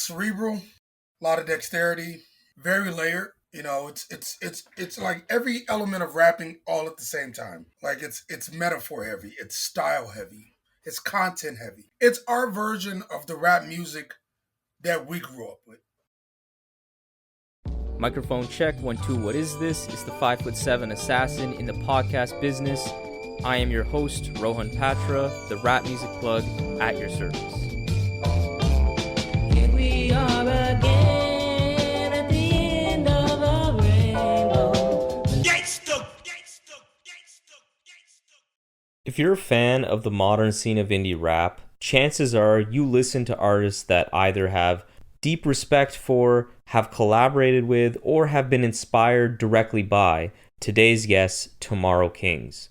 cerebral, a lot of dexterity, very layered. It's like every element of rapping all at the same time. Like it's metaphor heavy, it's style heavy, it's content heavy. It's our version of the rap music that we grew up with. Microphone check, 1, 2, what is this? It's the 5'7" assassin in the podcast business. I am your host, Rohan Patra, the rap music plug at your service. Here we are again at the end of a rainbow. If you're a fan of the modern scene of indie rap, chances are you listen to artists that either have deep respect for, have collaborated with, or have been inspired directly by today's guests, Tomorrow Kings.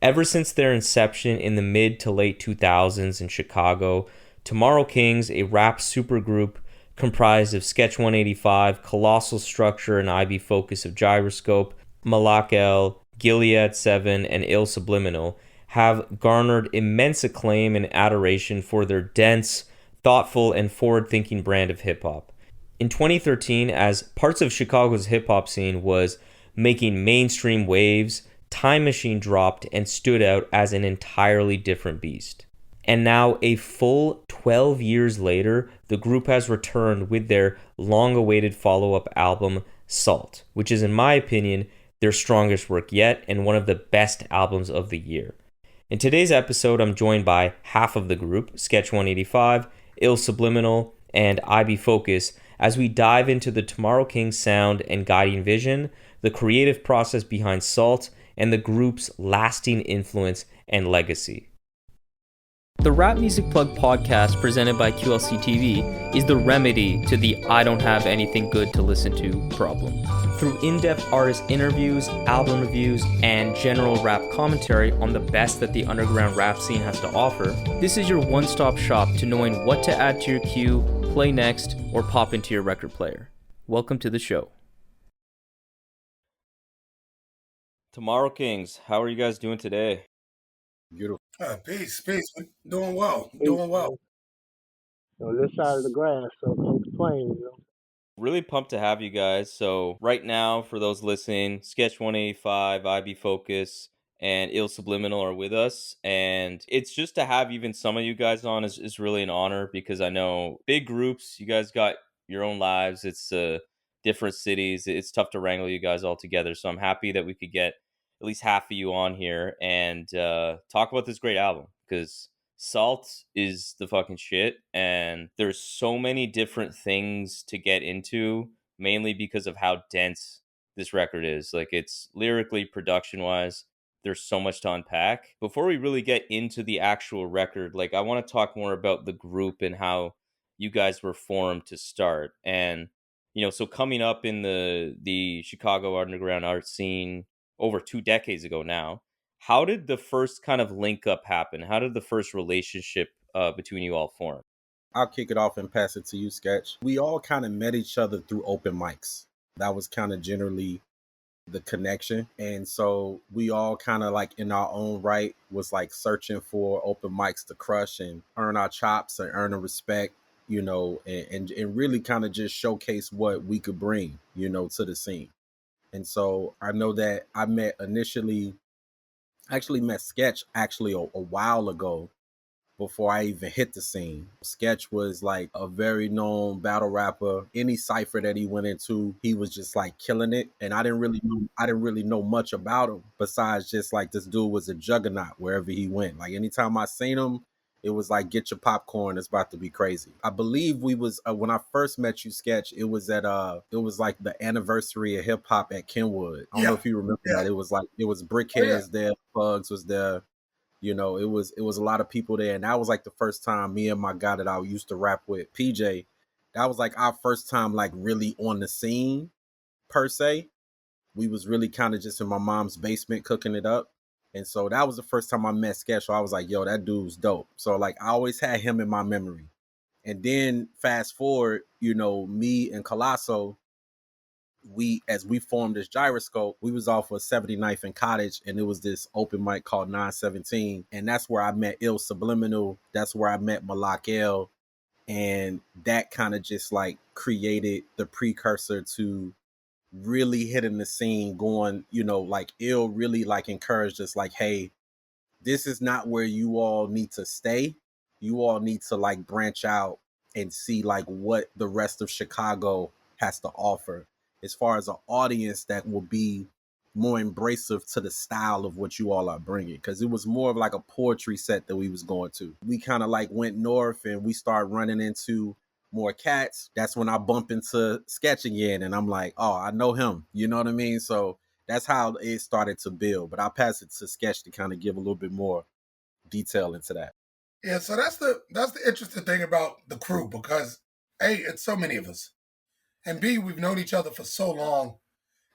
Ever since their inception in the mid to late 2000s in Chicago, Tomorrow Kings, a rap supergroup comprised of Sketch 185, Collasoul Structure and I.B. Fokuz of Jyroscope, Malakh, Gilead 7, and Subliminal, have garnered immense acclaim and adoration for their dense, thoughtful, and forward-thinking brand of hip-hop. In 2013, as parts of Chicago's hip-hop scene was making mainstream waves, Time Machine dropped and stood out as an entirely different beast. And now, a full 12 years later, the group has returned with their long-awaited follow-up album, Salt, which is, in my opinion, their strongest work yet and one of the best albums of the year. In today's episode, I'm joined by half of the group, Sketch 185, Subliminal, and I.B. Fokuz, as we dive into the Tomorrow Kings sound and guiding vision, the creative process behind Salt, and the group's lasting influence and legacy. The Rap Music Plug podcast presented by QLC TV is the remedy to the I don't have anything good to listen to problem. Through in-depth artist interviews, album reviews, and general rap commentary on the best that the underground rap scene has to offer, this is your one-stop shop to knowing what to add to your queue, play next, or pop into your record player. Welcome to the show. Tomorrow Kings, how are you guys doing today? Beautiful. Peace. Doing well. On this side of the grass, so can't complain, you know. Really pumped to have you guys. So right now, for those listening, Sketch 185, I.B. Fokuz, and Subliminal are with us. And it's just to have even some of you guys on is really an honor, because I know big groups, you guys got your own lives. It's different cities. It's tough to wrangle you guys all together. So I'm happy that we could get at least half of you on here and talk about this great album, because Salt is the fucking shit, and there's so many different things to get into, mainly because of how dense this record is. Like, it's lyrically, production wise, there's so much to unpack. Before we really get into the actual record, like, I want to talk more about the group and how you guys were formed to start. And so coming up in the Chicago underground art scene over 2 decades ago now, how did the first kind of link up happen? How did the first relationship between you all form? I'll kick it off and pass it to you, Sketch. We all kind of met each other through open mics. That was kind of generally the connection. And so we all kind of, like, in our own right was like searching for open mics to crush and earn our chops and earn a respect, and really kind of just showcase what we could bring, to the scene. And so I know that I actually met Sketch a while ago before I even hit the scene. Sketch was like a very known battle rapper. Any cypher that he went into, he was just like killing it. And I didn't really know much about him besides just like this dude was a juggernaut wherever he went. Like, anytime I seen him, it was like, get your popcorn, it's about to be crazy. I believe we was when I first met you, Sketch, it was like the anniversary of hip hop at Kenwood. I don't know if you remember that. It was Brickheads there, Bugs was there. It was a lot of people there, and that was like the first time me and my guy that I used to rap with, PJ, that was like our first time like really on the scene per se. We was really kind of just in my mom's basement cooking it up. And so that was the first time I met Sketch. So I was like, yo, that dude's dope. So like, I always had him in my memory. And then fast forward, me and Collasoul, as we formed this Gyroscope, we was off of 79th and Cottage, and it was this open mic called 917. And that's where I met Subliminal. That's where I met Malakh. And that kind of just like created the precursor to really hitting the scene going, like Ill really like encouraged us like, hey, this is not where you all need to stay. You all need to like branch out and see like what the rest of Chicago has to offer as far as an audience that will be more embracive to the style of what you all are bringing, because it was more of like a poetry set that we was going to. We kind of like went north and we started running into more cats. That's when I bump into Sketch again and I'm like, oh, I know him, you know what I mean? So that's how it started to build. But I'll pass it to Sketch to kind of give a little bit more detail into that. Yeah, so that's the interesting thing about the crew, because A, it's so many of us. And B, we've known each other for so long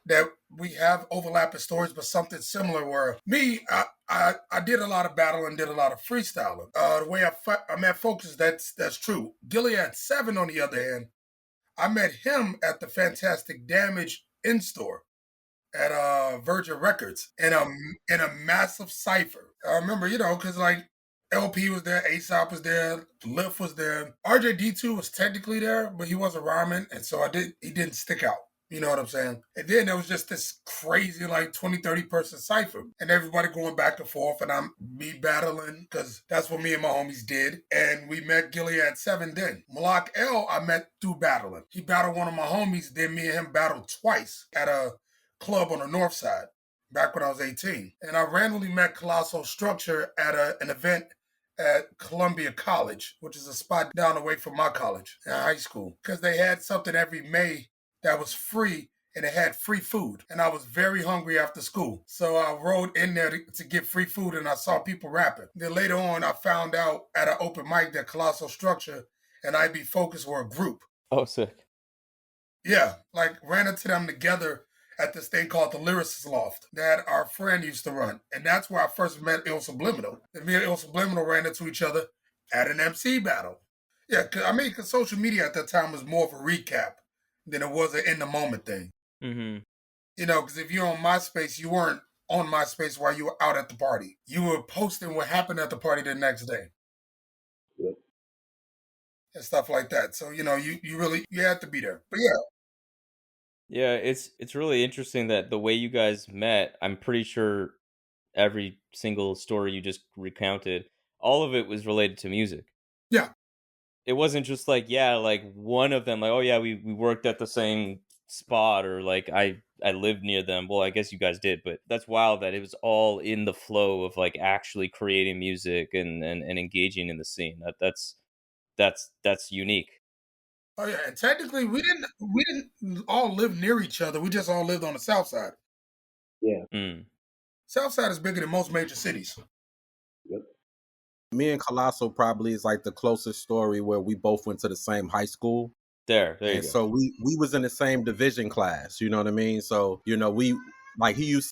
that we have overlapping stories, but something similar. Where me, I did a lot of battling, did a lot of freestyling. The way I met Fokuz, that's true. Gilead 7, on the other hand, I met him at the Fantastic Damage in store at Virgin Records in a massive cipher. I remember, because like LP was there, ASAP was there, Lift was there, RJD2 was technically there, but he wasn't rhyming, and so he didn't stick out. You know what I'm saying? And then there was just this crazy like 20, 30 person cipher, and everybody going back and forth, and I'm me battling, because that's what me and my homies did. And we met Gilead 7 then. Malakh L, I met through battling. He battled one of my homies, then me and him battled twice at a club on the north side back when I was 18. And I randomly met Collasoul Structure at an event at Columbia College, which is a spot down the way from my college in high school, because they had something every May that was free, and it had free food. And I was very hungry after school. So I rode in there to get free food, and I saw people rapping. Then later on, I found out at an open mic that Collasoul Structure and I.B Focus were a group. Oh, sick. Yeah, like ran into them together at this thing called the Lyricist Loft that our friend used to run. And that's where I first met Il Subliminal. And me and Il Subliminal ran into each other at an MC battle. Yeah, because social media at that time was more of a recap than it was an in the moment thing. Mm-hmm. Because if you're on MySpace, you weren't on MySpace while you were out at the party. You were posting what happened at the party the next day. Yep. And stuff like that. So, you really, you had to be there. But yeah. Yeah, it's really interesting that the way you guys met, I'm pretty sure every single story you just recounted, all of it was related to music. Yeah. It wasn't just like, yeah, like one of them, like, oh yeah, we worked at the same spot, or like I lived near them. Well, I guess you guys did, but that's wild that it was all in the flow of like actually creating music and engaging in the scene. That's unique. Oh yeah, and technically we didn't all live near each other. We just all lived on the south side. Yeah. Mm. South side is bigger than most major cities. Yep. Me and Collasoul probably is like the closest story where we both went to the same high school. There you And go. so we was in the same division class, you know what I mean? So, we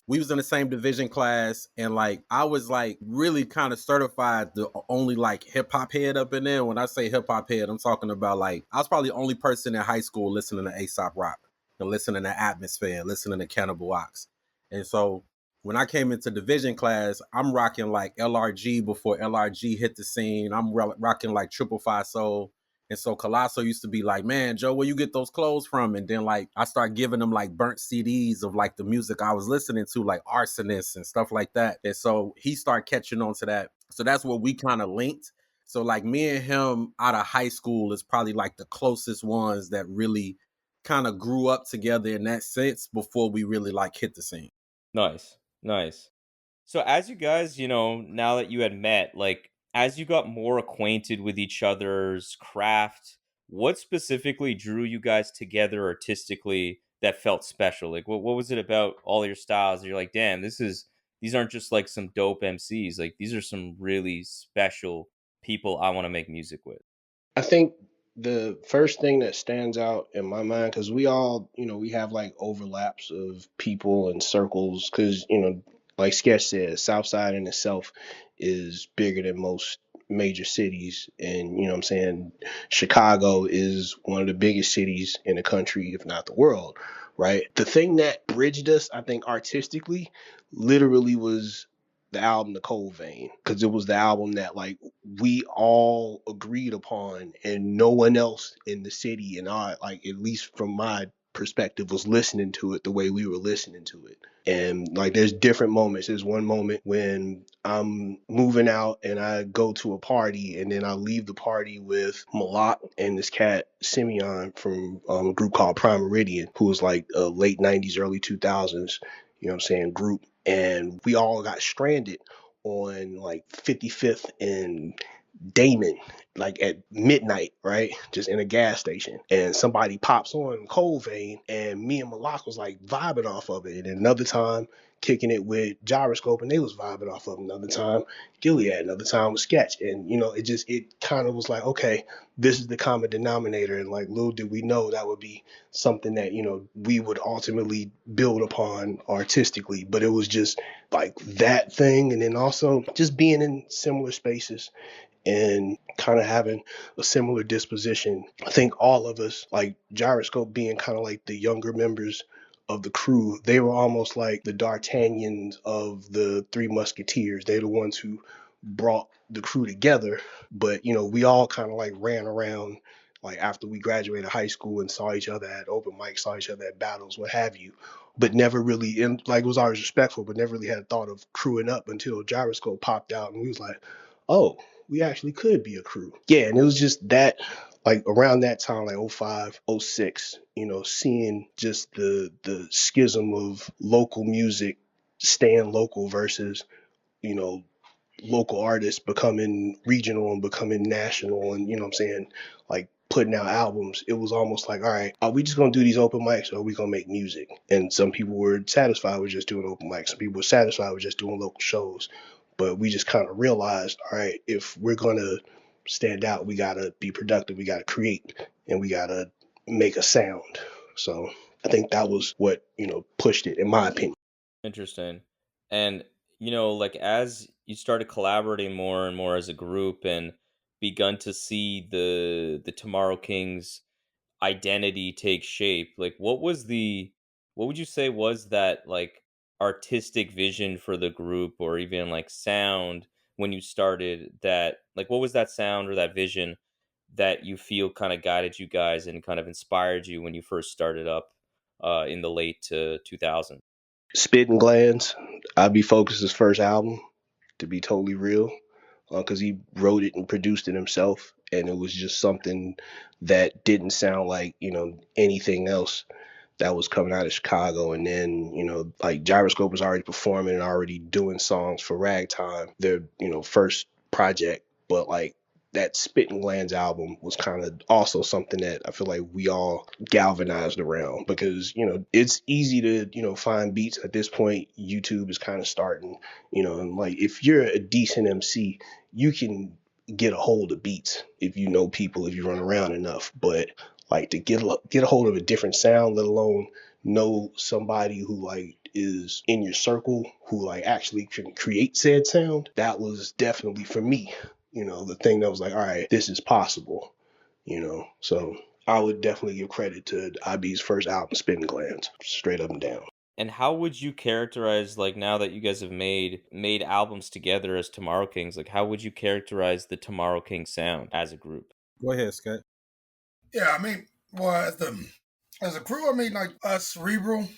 was in the same division class, and like I was like really kind of certified the only like hip hop head up in there. When I say hip hop head, I'm talking about like I was probably the only person in high school listening to ASAP Rock and listening to Atmosphere, listening to Cannibal Ox. And so when I came into division class, I'm rocking like LRG before LRG hit the scene. I'm rocking like Triple Five Soul. And so Collasoul used to be like, man, Joe, where you get those clothes from? And then like I started giving him like burnt CDs of like the music I was listening to, like Arsonist and stuff like that. And so he started catching on to that. So that's where we kind of linked. So like me and him out of high school is probably like the closest ones that really kind of grew up together in that sense before we really like hit the scene. Nice. So as you guys, now that you had met, like as you got more acquainted with each other's craft, what specifically drew you guys together artistically that felt special? Like what was it about all your styles that you're like, damn, these aren't just like some dope MCs. Like these are some really special people I want to make music with. I think the first thing that stands out in my mind, because we all, we have like overlaps of people and circles, because, like Sketch said, Southside in itself is bigger than most major cities. And, what I'm saying, Chicago is one of the biggest cities in the country, if not the world, right? The thing that bridged us, I think, artistically, literally was the album The Cold Vein, because it was the album that like we all agreed upon and no one else in the city, and I, like, at least from my perspective, was listening to it the way we were listening to it. And like there's different moments. There's one moment when I'm moving out and I go to a party, and then I leave the party with Malakh and this cat Simeon from a group called Prime Meridian, who was like a late 90s, early 2000s, you know what I'm saying, group. And we all got stranded on like 55th and Damon, like at midnight, right? Just in a gas station. And somebody pops on Cold Vein, and me and Malakh was like vibing off of it. And another time, kicking it with Gyroscope, and they was vibing off of it. Another time, Gilead. Another time with Sketch. And, you know, it kind of was like, okay, this is the common denominator. And like, little did we know that would be something that, you know, we would ultimately build upon artistically. But it was just like that thing. And then also just being in similar spaces and kind of having a similar disposition. I think all of us, like Gyroscope being kind of like the younger members of the crew, they were almost like the D'Artagnans of the Three Musketeers. They're the ones who brought the crew together. But, you know, we all kind of like ran around like after we graduated high school and saw each other at open mics, saw each other at battles, what have you, but never really, and like was always respectful, but never really had a thought of crewing up until Gyroscope popped out and we was like, oh, we actually could be a crew. Yeah, and it was just that, like around that time, like '05, '06, you know, seeing just the schism of local music staying local versus, you know, local artists becoming regional and becoming national, and, you know what I'm saying, like putting out albums. It was almost like, all right, are we just gonna do these open mics or are we gonna make music? And some people were satisfied with just doing open mics. Some people were satisfied with just doing local shows. But we just kind of realized, all right, if we're gonna stand out, we gotta be productive, we gotta create, and we gotta make a sound. So I think that was what, you know, pushed it, in my opinion. Interesting. And like as you started collaborating more and more as a group and begun to see the Tomorrow Kings identity take shape, like what would you say was that like artistic vision for the group, or even like sound when you started, that like what was that sound or that vision that you feel kind of guided you guys and kind of inspired you when you first started up in the late 2000s? Spitting Glands, I.B Fokuz's first album, to be totally real, because he wrote it and produced it himself, and it was just something that didn't sound like, you know, anything else that was coming out of Chicago. And then, you know, like Gyroscope was already performing and already doing songs for Ragtime, their, you know, first project. But like that Spitting Glands album was kind of also something that I feel like we all galvanized around, because, you know, it's easy to, you know, find beats at this point. YouTube is kind of starting, you know, and like if you're a decent MC, you can get a hold of beats if you know people, if you run around enough. But like to get a hold of a different sound, let alone know somebody who like is in your circle who like actually can create said sound, that was definitely for me, you know, the thing that was like, all right, this is possible, you know. So I would definitely give credit to I.B.'s first album, Spitting Glands, straight up and down. And how would you characterize, like, now that you guys have made albums together as Tomorrow Kings, like how would you characterize the Tomorrow King sound as a group? Go ahead, Scott. Yeah, I mean, well, as a crew, I mean, like us, cerebral,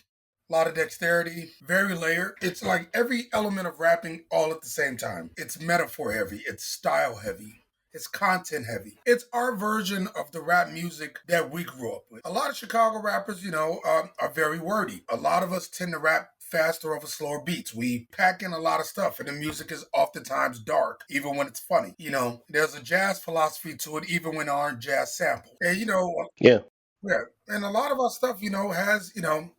a lot of dexterity, very layered. It's like every element of rapping all at the same time. It's metaphor heavy, it's style heavy. It's content heavy. It's our version of the rap music that we grew up with. A lot of Chicago rappers, are very wordy. A lot of us tend to rap faster over slower beats. We pack in a lot of stuff, and the music is oftentimes dark, even when it's funny. There's a jazz philosophy to it, even when there aren't jazz samples. And Yeah. yeah, and a lot of our stuff, has,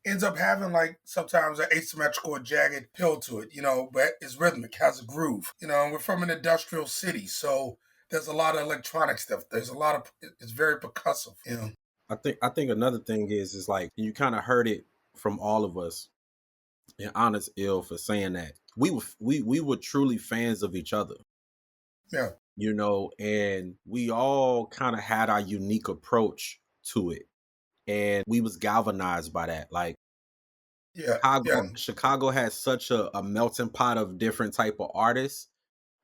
ends up having like sometimes an asymmetrical or jagged pill to it, but it's rhythmic, has a groove. We're from an industrial city, so there's a lot of electronic stuff. There's a lot of, it's very percussive. I think another thing is like you kind of heard it from all of us, and honest ill for saying that we were truly fans of each other, Yeah. and we all kind of had our unique approach to it, and we was galvanized by that. Like Yeah, yeah, Chicago has such a melting pot of different type of artists,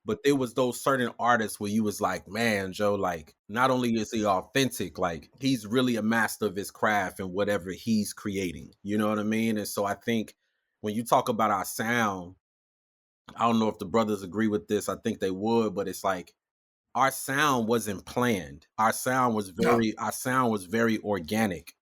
but there was those certain artists where you was like, man, Joe, like not only is he authentic, like he's really a master of his craft and whatever he's creating. You know what I mean? And so I think when you talk about our sound, I don't know if the brothers agree with this. I think they would, but it's like our sound wasn't planned. no, Our sound was very organic.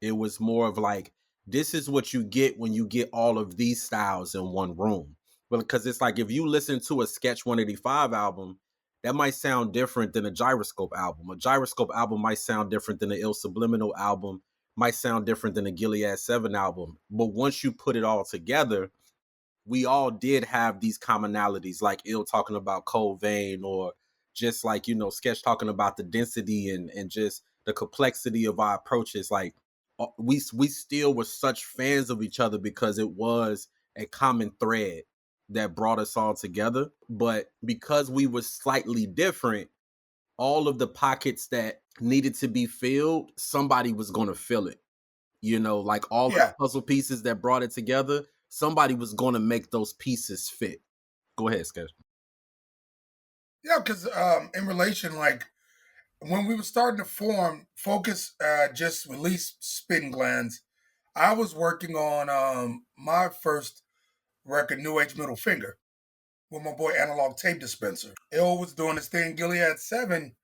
It was more of like, this is what you get when you get all of these styles in one room. Well, because it's like if you listen to a Sketch 185 album, that might sound different than a Gyroscope album. A Gyroscope album might sound different than an Subliminal album, might sound different than a Gilead 7 album. But once you put it all together, we all did have these commonalities, like Ill talking about Cold Vein, or just like, Sketch talking about the density and just the complexity of our approaches. Like we still were such fans of each other because it was a common thread that brought us all together. But because we were slightly different, all of the pockets that needed to be filled, somebody was going to fill it. Like all the yeah, puzzle pieces that brought it together, somebody was going to make those pieces fit. Go ahead, Sketch. yeah. Because in relation, like when we were starting to form, Focus just released Spin Glands. I was working on my first record, New Age Middle Finger, with my boy Analog Tape Dispenser. Ill was doing his thing. Gilead 7,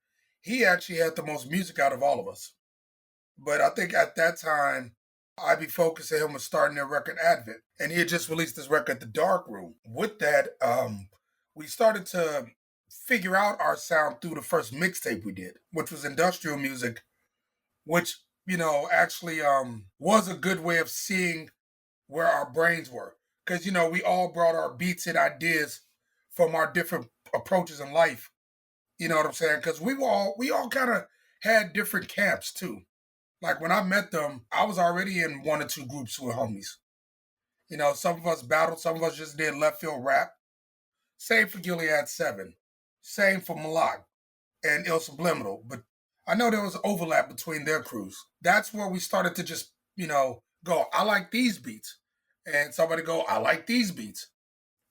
he actually had the most music out of all of us. But I think at that time, I.B Focus and him was starting their record Advent. And he had just released this record, The Dark Room. With that, we started to figure out our sound through the first mixtape we did, which was industrial music, which, actually was a good way of seeing where our brains were. Because, we all brought our beats and ideas from our different approaches in life. You know what I'm saying? Because we all kind of had different camps too. Like when I met them, I was already in one or two groups with homies. Some of us battled, some of us just did left field rap. Same for Gilead 7. Same for Malakh and Subliminal. But I know there was overlap between their crews. That's where we started to just, go, I like these beats. And somebody go, I like these beats.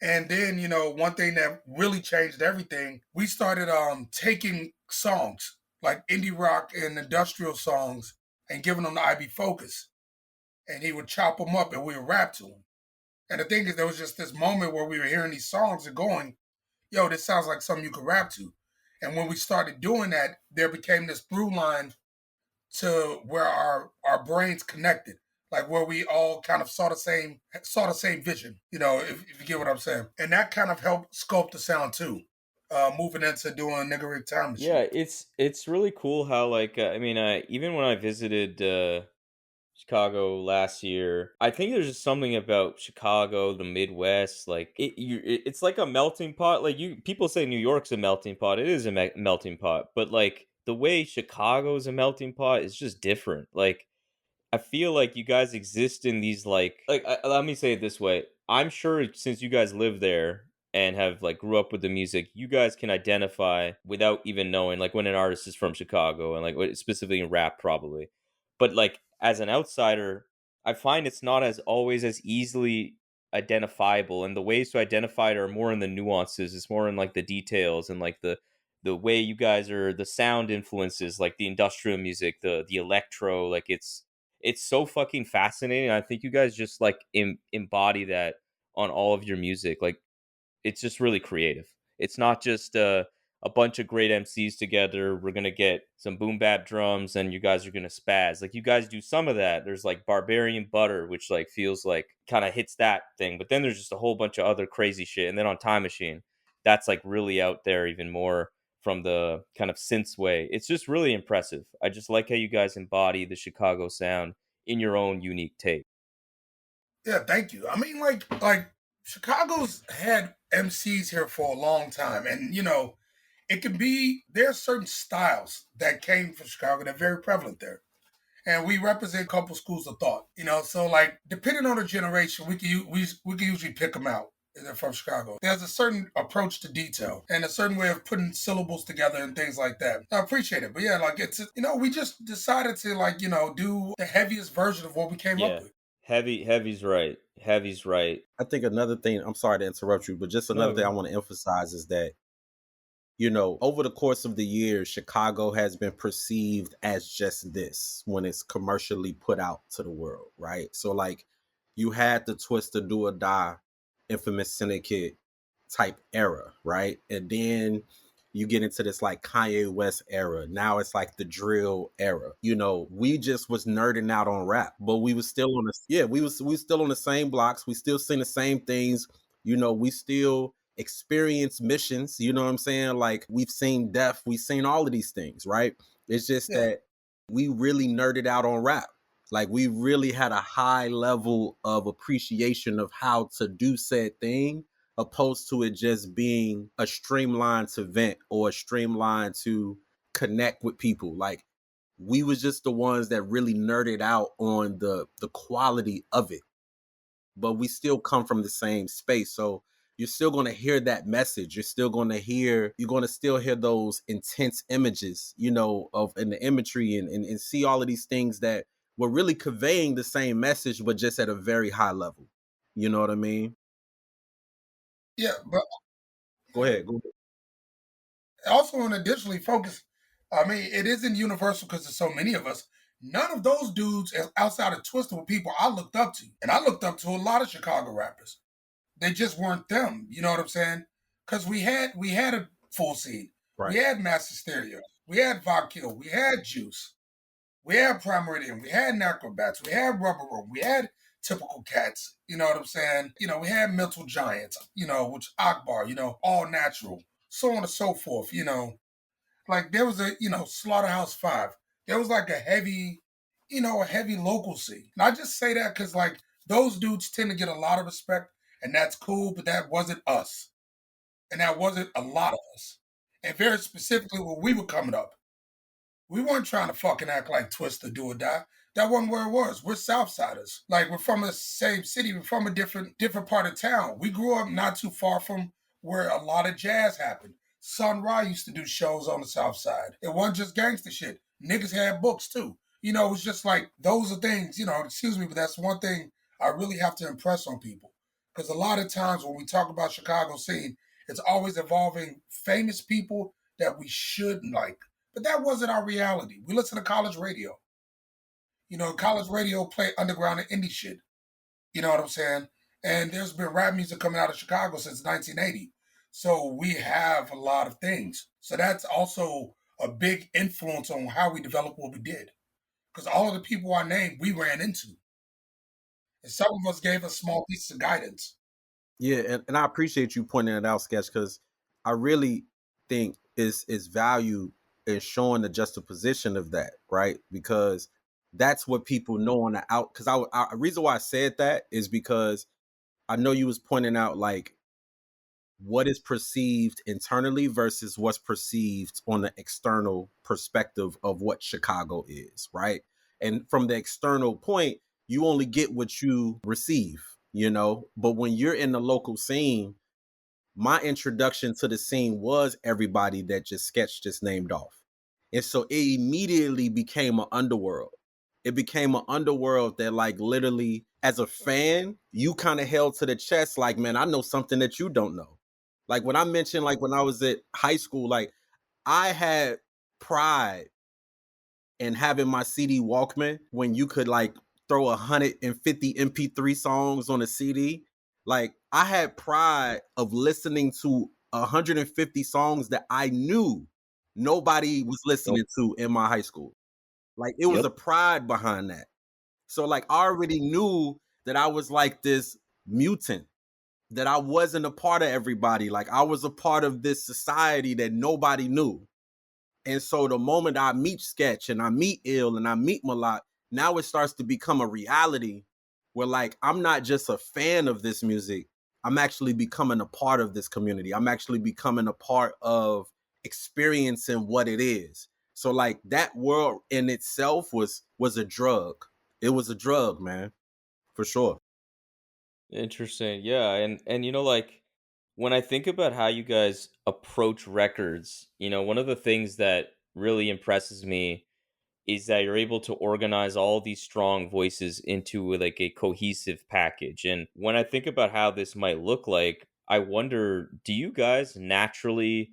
And then, one thing that really changed everything, we started taking songs like indie rock and industrial songs and giving them to IB Focus. And he would chop them up and we would rap to them. And the thing is, there was just this moment where we were hearing these songs and going, yo, this sounds like something you could rap to. And when we started doing that, there became this through line to where our brains connected, like where we all kind of saw the same vision, if you get what I'm saying. And that kind of helped sculpt the sound too. Moving into doing Nigga Rick Time Yeah, Machine. it's really cool how like even when I visited Chicago last year, I think there's just something about Chicago, the Midwest, like it's like a melting pot. Like people say New York's a melting pot. It is a melting pot, but like the way Chicago's a melting pot is just different. Like I feel like you guys exist in these let me say it this way. I'm sure since you guys live there and have like grew up with the music, you guys can identify without even knowing like when an artist is from Chicago and like specifically in rap probably. But like as an outsider, I find it's not as always as easily identifiable, and the ways to identify it are more in the nuances. It's more in like the details and like the way you guys are, the sound influences, like the industrial music, the electro, like it's so fucking fascinating. I think you guys just like embody that on all of your music. Like it's just really creative. It's not just a bunch of great MCs together. We're gonna get some boom bap drums and you guys are gonna spaz. Like you guys do some of that. There's like Barbarian Butter, which like feels like kind of hits that thing. But then there's just a whole bunch of other crazy shit. And then on Time Machine, that's like really out there even more from the kind of synth way. It's just really impressive. I just like how you guys embody the Chicago sound in your own unique take. Yeah, thank you. I mean, like Chicago's had MCs here for a long time, and it can be there's certain styles that came from Chicago that are very prevalent there. And we represent a couple schools of thought, So like depending on the generation, we can usually pick them out. If they're from Chicago. There's a certain approach to detail and a certain way of putting syllables together and things like that. I appreciate it, but yeah, like we just decided to do the heaviest version of what we came up Yeah. with. Heavy's right. Heavy's right. I think another thing, I'm sorry to interrupt you, but just another No, thing I no. want to emphasize is that, over the course of the years, Chicago has been perceived as just this when it's commercially put out to the world, right? So, like, you had the Twist or Do or Die, Infamous Syndicate type era, right? And then you get into this like Kanye West era. Now it's like the drill era. We just was nerding out on rap, but we was still on the we was still on the same blocks. We still seen the same things. We still experience missions. You know what I'm saying? Like we've seen death, we've seen all of these things, right? It's just Yeah, that we really nerded out on rap. Like we really had a high level of appreciation of how to do said thing, opposed to it just being a streamline to vent or a streamline to connect with people. Like we was just the ones that really nerded out on the quality of it, but we still come from the same space. So you're still going to hear that message. You're going to still hear those intense images, of in the imagery and see all of these things that were really conveying the same message, but just at a very high level. You know what I mean? yeah, but Go ahead. Go ahead. also and additionally focus. I mean, it isn't universal because there's so many of us. None of those dudes outside of Twister were people I looked up to, and I looked up to a lot of Chicago rappers. They just weren't them. You know what I'm saying? Because we had a full scene. We Right. had Master Stereo. We had Vodkill. We had Juice. We had Prime Meridian. We had Necrobats. We had Rubber Room. We had Typical Cats. You know what I'm saying? We had Mental Giants. Which Akbar. All Natural. So on and so forth. Like there was Slaughterhouse Five. There was like a heavy local scene. And I just say that because like those dudes tend to get a lot of respect, and that's cool. But that wasn't us, and that wasn't a lot of us. And very specifically, when we were coming up, we weren't trying to fucking act like Twist or Do or Die. That wasn't where it was. We're Southsiders. Like we're from the same city. We're from a different part of town. We grew up not too far from where a lot of jazz happened. Sun Ra used to do shows on the South Side. It wasn't just gangster shit. Niggas had books too. It was just like those are things. Excuse me, but that's one thing I really have to impress on people. Because a lot of times when we talk about Chicago scene, it's always involving famous people that we should like. But that wasn't our reality. We listened to college radio. College radio play underground and indie shit. You know what I'm saying? And there's been rap music coming out of Chicago since 1980. So we have a lot of things. So that's also a big influence on how we developed what we did. Because all of the people I named, we ran into. And some of us gave us small pieces of guidance. Yeah, and I appreciate you pointing it out, Sketch, because I really think is value in showing the juxtaposition of that, right? Because that's what people know on the out. Because the reason why I said that is because I know you was pointing out like what is perceived internally versus what's perceived on the external perspective of what Chicago is, right? And from the external point, you only get what you receive, But when you're in the local scene, my introduction to the scene was everybody that just Sketch just named off. And so it immediately became an underworld. It became an underworld that, like, literally, as a fan, you kind of held to the chest, like, man, I know something that you don't know. Like, when I mentioned, like, when I was at high school, like, I had pride in having my CD Walkman when you could, like, throw 150 MP3 songs on a CD. Like, I had pride of listening to 150 songs that I knew nobody was Nope. listening to in my high school. Like, it was Yep. a pride behind that. So, like, I already knew that I was like this mutant, that I wasn't a part of everybody. Like, I was a part of this society that nobody knew. And so the moment I meet Sketch and I meet Ill and I meet Malakh, now it starts to become a reality where, like, I'm not just a fan of this music. I'm actually becoming a part of this community. I'm actually becoming a part of experiencing what it is. So, like, that world in itself was a drug. It was a drug, man, for sure. Interesting. Yeah, and like when I think about how you guys approach records, one of the things that really impresses me is that you're able to organize all these strong voices into like a cohesive package. And when I think about how this might look like, I wonder, do you guys naturally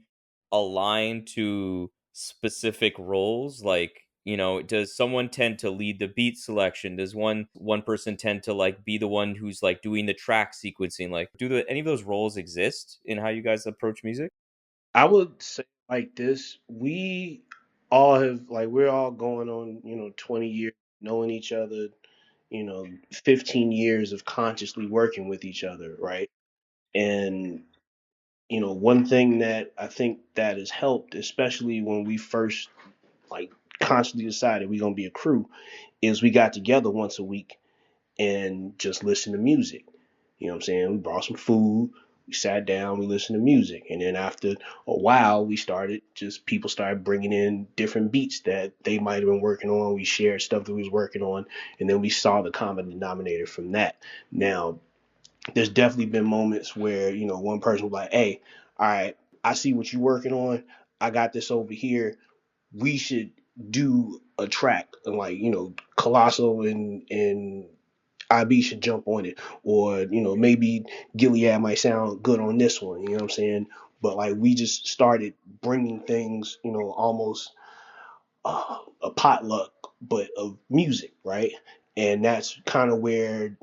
align to specific roles? Like, does someone tend to lead the beat selection? Does one person tend to like be the one who's like doing the track sequencing? Like, any of those roles exist in how you guys approach music? I would say like this: we all have like we're all going on 20 years knowing each other, 15 years of consciously working with each other, right? And one thing that I think that has helped, especially when we first like consciously decided we're gonna be a crew, is we got together once a week and just listened to music. You know what I'm saying? We brought some food, we sat down, we listened to music. And then after a while, people started bringing in different beats that they might have been working on. We shared stuff that we was working on, and then we saw the common denominator from that. Now, there's definitely been moments where, one person was like, hey, all right, I see what you're working on. I got this over here. We should do a track. And like, Colossal and I.B should jump on it, or maybe Gilead might sound good on this one. You know what I'm saying? But like we just started bringing things, almost a potluck, but of music, right? And that's kind of where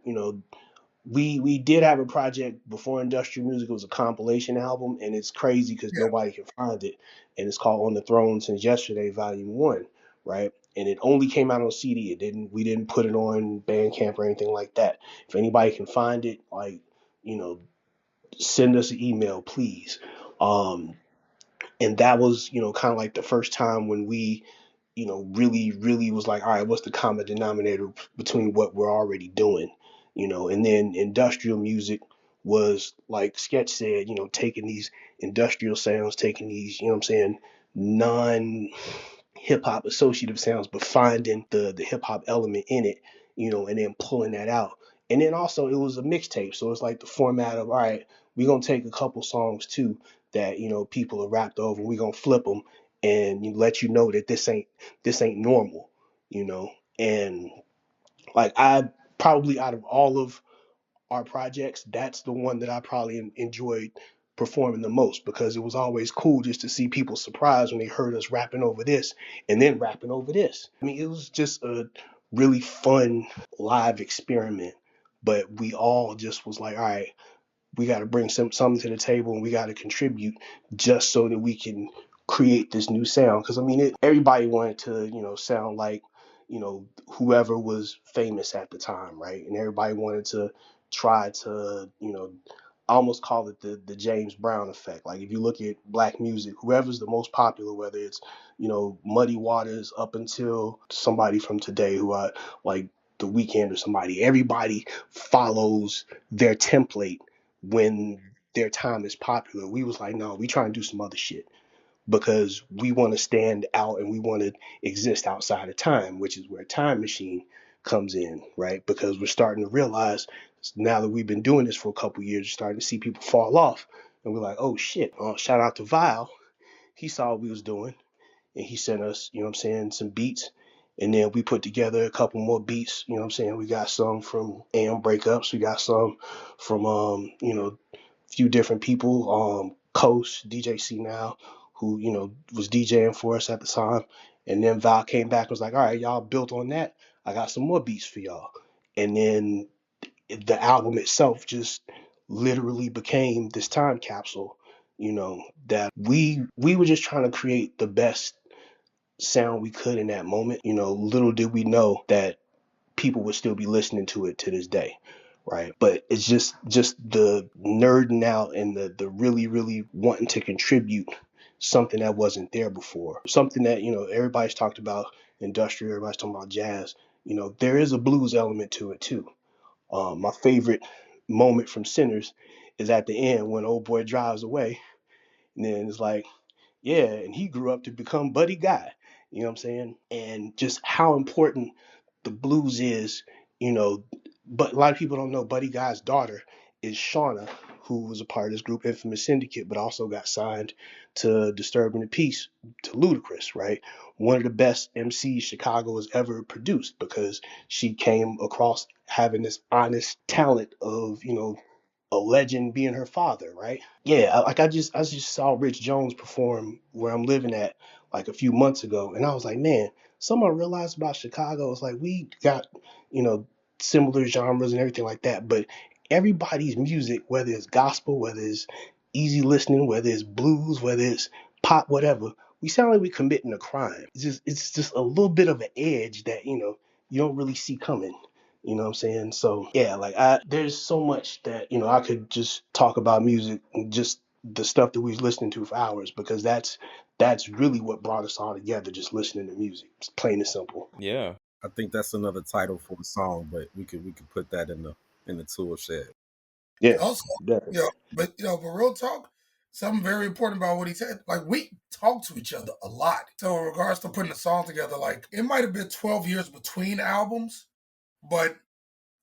we did have a project before industrial music. It was a compilation album, and it's crazy because Yeah. nobody can find it. And it's called On the Throne Since Yesterday, Volume One, right? And it only came out on CD. We didn't put it on Bandcamp or anything like that. If anybody can find it, like, you know, send us an email, please. Um, and that was, kind of like the first time when we, really, really was like, all right, what's the common denominator between what we're already doing, and then industrial music was like Sketch said, taking these industrial sounds, taking these, what I'm saying, non hip hop associative sounds, but finding the hip hop element in it, and then pulling that out. And then also it was a mixtape, so it's like the format of all right, we're gonna take a couple songs too that people are rapped over. We're gonna flip them and let you know that this ain't normal, you know. And like I probably out of all of our projects, that's the one that I probably enjoyed performing the most because it was always cool just to see people surprised when they heard us rapping over this and then rapping over this. I mean, it was just a really fun live experiment, but we all just was like, all right, we got to bring something to the table and we got to contribute just so that we can create this new sound. Because I mean, everybody wanted to sound like whoever was famous at the time, right? And everybody wanted to try to I almost call it the James Brown effect. Like if you look at black music, whoever's the most popular, whether it's Muddy Waters up until somebody from today who I like the Weeknd or somebody, everybody follows their template when their time is popular. We was like, no, we try and do some other shit because we want to stand out and we want to exist outside of time, which is where Time Machine comes in, right? Because we're starting to realize now that we've been doing this for a couple of years, starting to see people fall off, and we're like, oh shit! Shout out to Vile, he saw what we was doing, and he sent us, what I'm saying, some beats. And then we put together a couple more beats, what I'm saying. We got some from AM Breakups, we got some from few different people. Coast, DJ C Now, who, was DJing for us at the time. And then Val came back and was like, all right, y'all built on that. I got some more beats for y'all. And then the album itself just literally became this time capsule, that we were just trying to create the best sound we could in that moment. Little did we know that people would still be listening to it to this day, right? But it's just the nerding out and the really really wanting to contribute something that wasn't there before, something that everybody's talked about industrial, everybody's talking about jazz. There is a blues element to it too. My favorite moment from Sinners is at the end when old boy drives away, and then it's like, yeah, and he grew up to become Buddy Guy. You know what I'm saying? And just how important the blues is, you know. But a lot of people don't know Buddy Guy's daughter is Shauna, who was a part of this group, Infamous Syndicate, but also got signed to Disturbing the Peace, to Ludacris, right? One of the best MCs Chicago has ever produced, because she came across having this honest talent of, a legend being her father, right? Yeah, like I just saw Rich Jones perform where I'm living at like a few months ago, and I was like, man, something I realized about Chicago is like we got, you know, similar genres and everything like that, but everybody's music, whether it's gospel, whether it's easy listening, whether it's blues, whether it's pop, whatever, we sound like we're committing a crime. It's just a little bit of an edge that, you don't really see coming. You know what I'm saying? So yeah, like there's so much that, I could just talk about music and just the stuff that we was listening to for hours, because that's really what brought us all together, just listening to music. It's plain and simple. Yeah. I think that's another title for a song, but we could put that in the tool shed. Yeah, Also, definitely. but real talk, something very important about what he said. Like, we talk to each other a lot. So in regards to putting a song together, like, it might have been 12 years between albums, but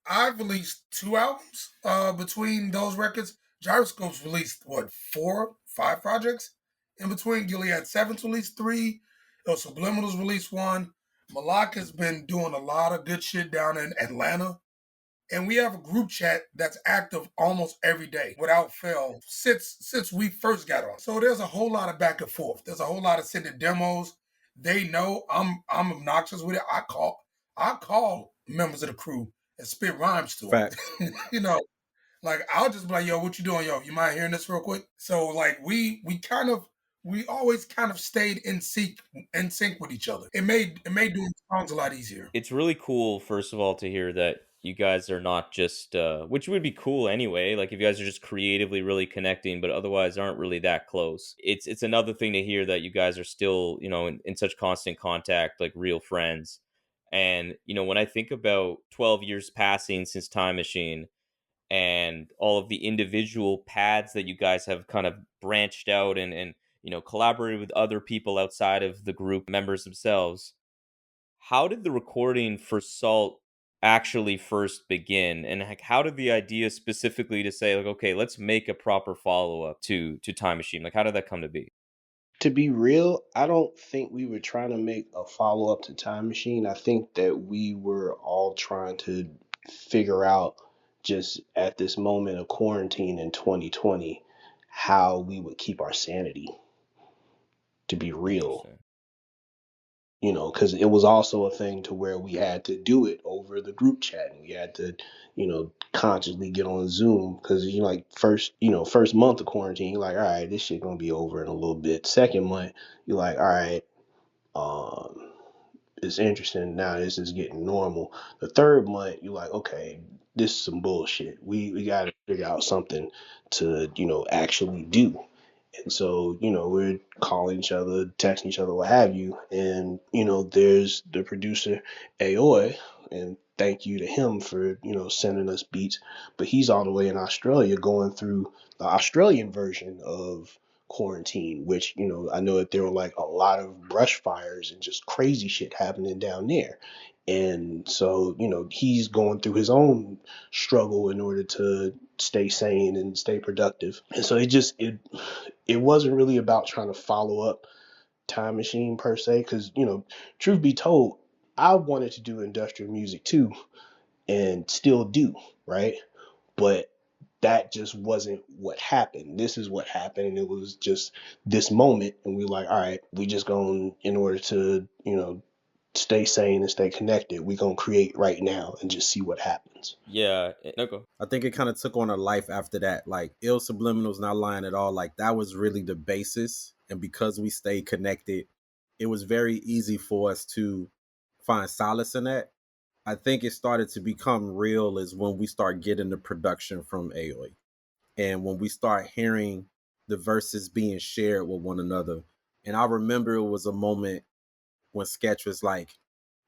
I've released 2 albums between those records. Gyroscope's released, what, 4, 5 projects? In between, Gilead Seven's released 3. Subliminal's released 1. Malakh has been doing a lot of good shit down in Atlanta. And we have a group chat that's active almost every day without fail since we first got on. So there's a whole lot of back and forth. There's a whole lot of sending demos. They know I'm obnoxious with it. I call members of the crew and spit rhymes to Fact. them. Like, I'll just be like, yo, what you doing? Yo, you mind hearing this real quick? So like we always kind of stayed in sync with each other. It made doing songs a lot easier. It's really cool, first of all, to hear that you guys are not just, which would be cool anyway. Like if you guys are just creatively really connecting, but otherwise aren't really that close. It's another thing to hear that you guys are still, in such constant contact, like real friends. And when I think about 12 years passing since Time Machine, and all of the individual paths that you guys have kind of branched out and collaborated with other people outside of the group members themselves, how did the recording for Salt actually first begin, and like how did the idea specifically to say, like, okay, let's make a proper follow-up to Time Machine, like how did that come to be? To be real, I don't think we were trying to make a follow up to Time Machine. I think that we were all trying to figure out, just at this moment of quarantine in 2020, how we would keep our sanity, to be real. Interesting. Because it was also a thing to where we had to do it over the group chat, and we had to, consciously get on Zoom, because like first month of quarantine, you're like, all right, this shit gonna be over in a little bit. Second month, you're like, all right, um, it's interesting now. This is getting normal. The third month, you're like, okay, this is some bullshit. We got to figure out something to actually do. And so, we're calling each other, texting each other, what have you. And, there's the producer, Aoi, and thank you to him for, sending us beats. But he's all the way in Australia going through the Australian version of quarantine, which, I know that there were like a lot of brush fires and just crazy shit happening down there. And so, he's going through his own struggle in order to stay sane and stay productive. And so it wasn't really about trying to follow up Time Machine per se, because truth be told, I wanted to do industrial music too, and still do, right? But that just wasn't what happened. This is what happened, and it was just this moment, and we were like, all right, we just going, in order to stay sane and stay connected, we gonna create right now and just see what happens. Yeah, no, go. I think it kind of took on a life after that. Like Subliminal's not lying at all. Like that was really the basis. And because we stayed connected, it was very easy for us to find solace in that. I think it started to become real is when we start getting the production from Aoi. And when we start hearing the verses being shared with one another. And I remember it was a moment when Sketch was like,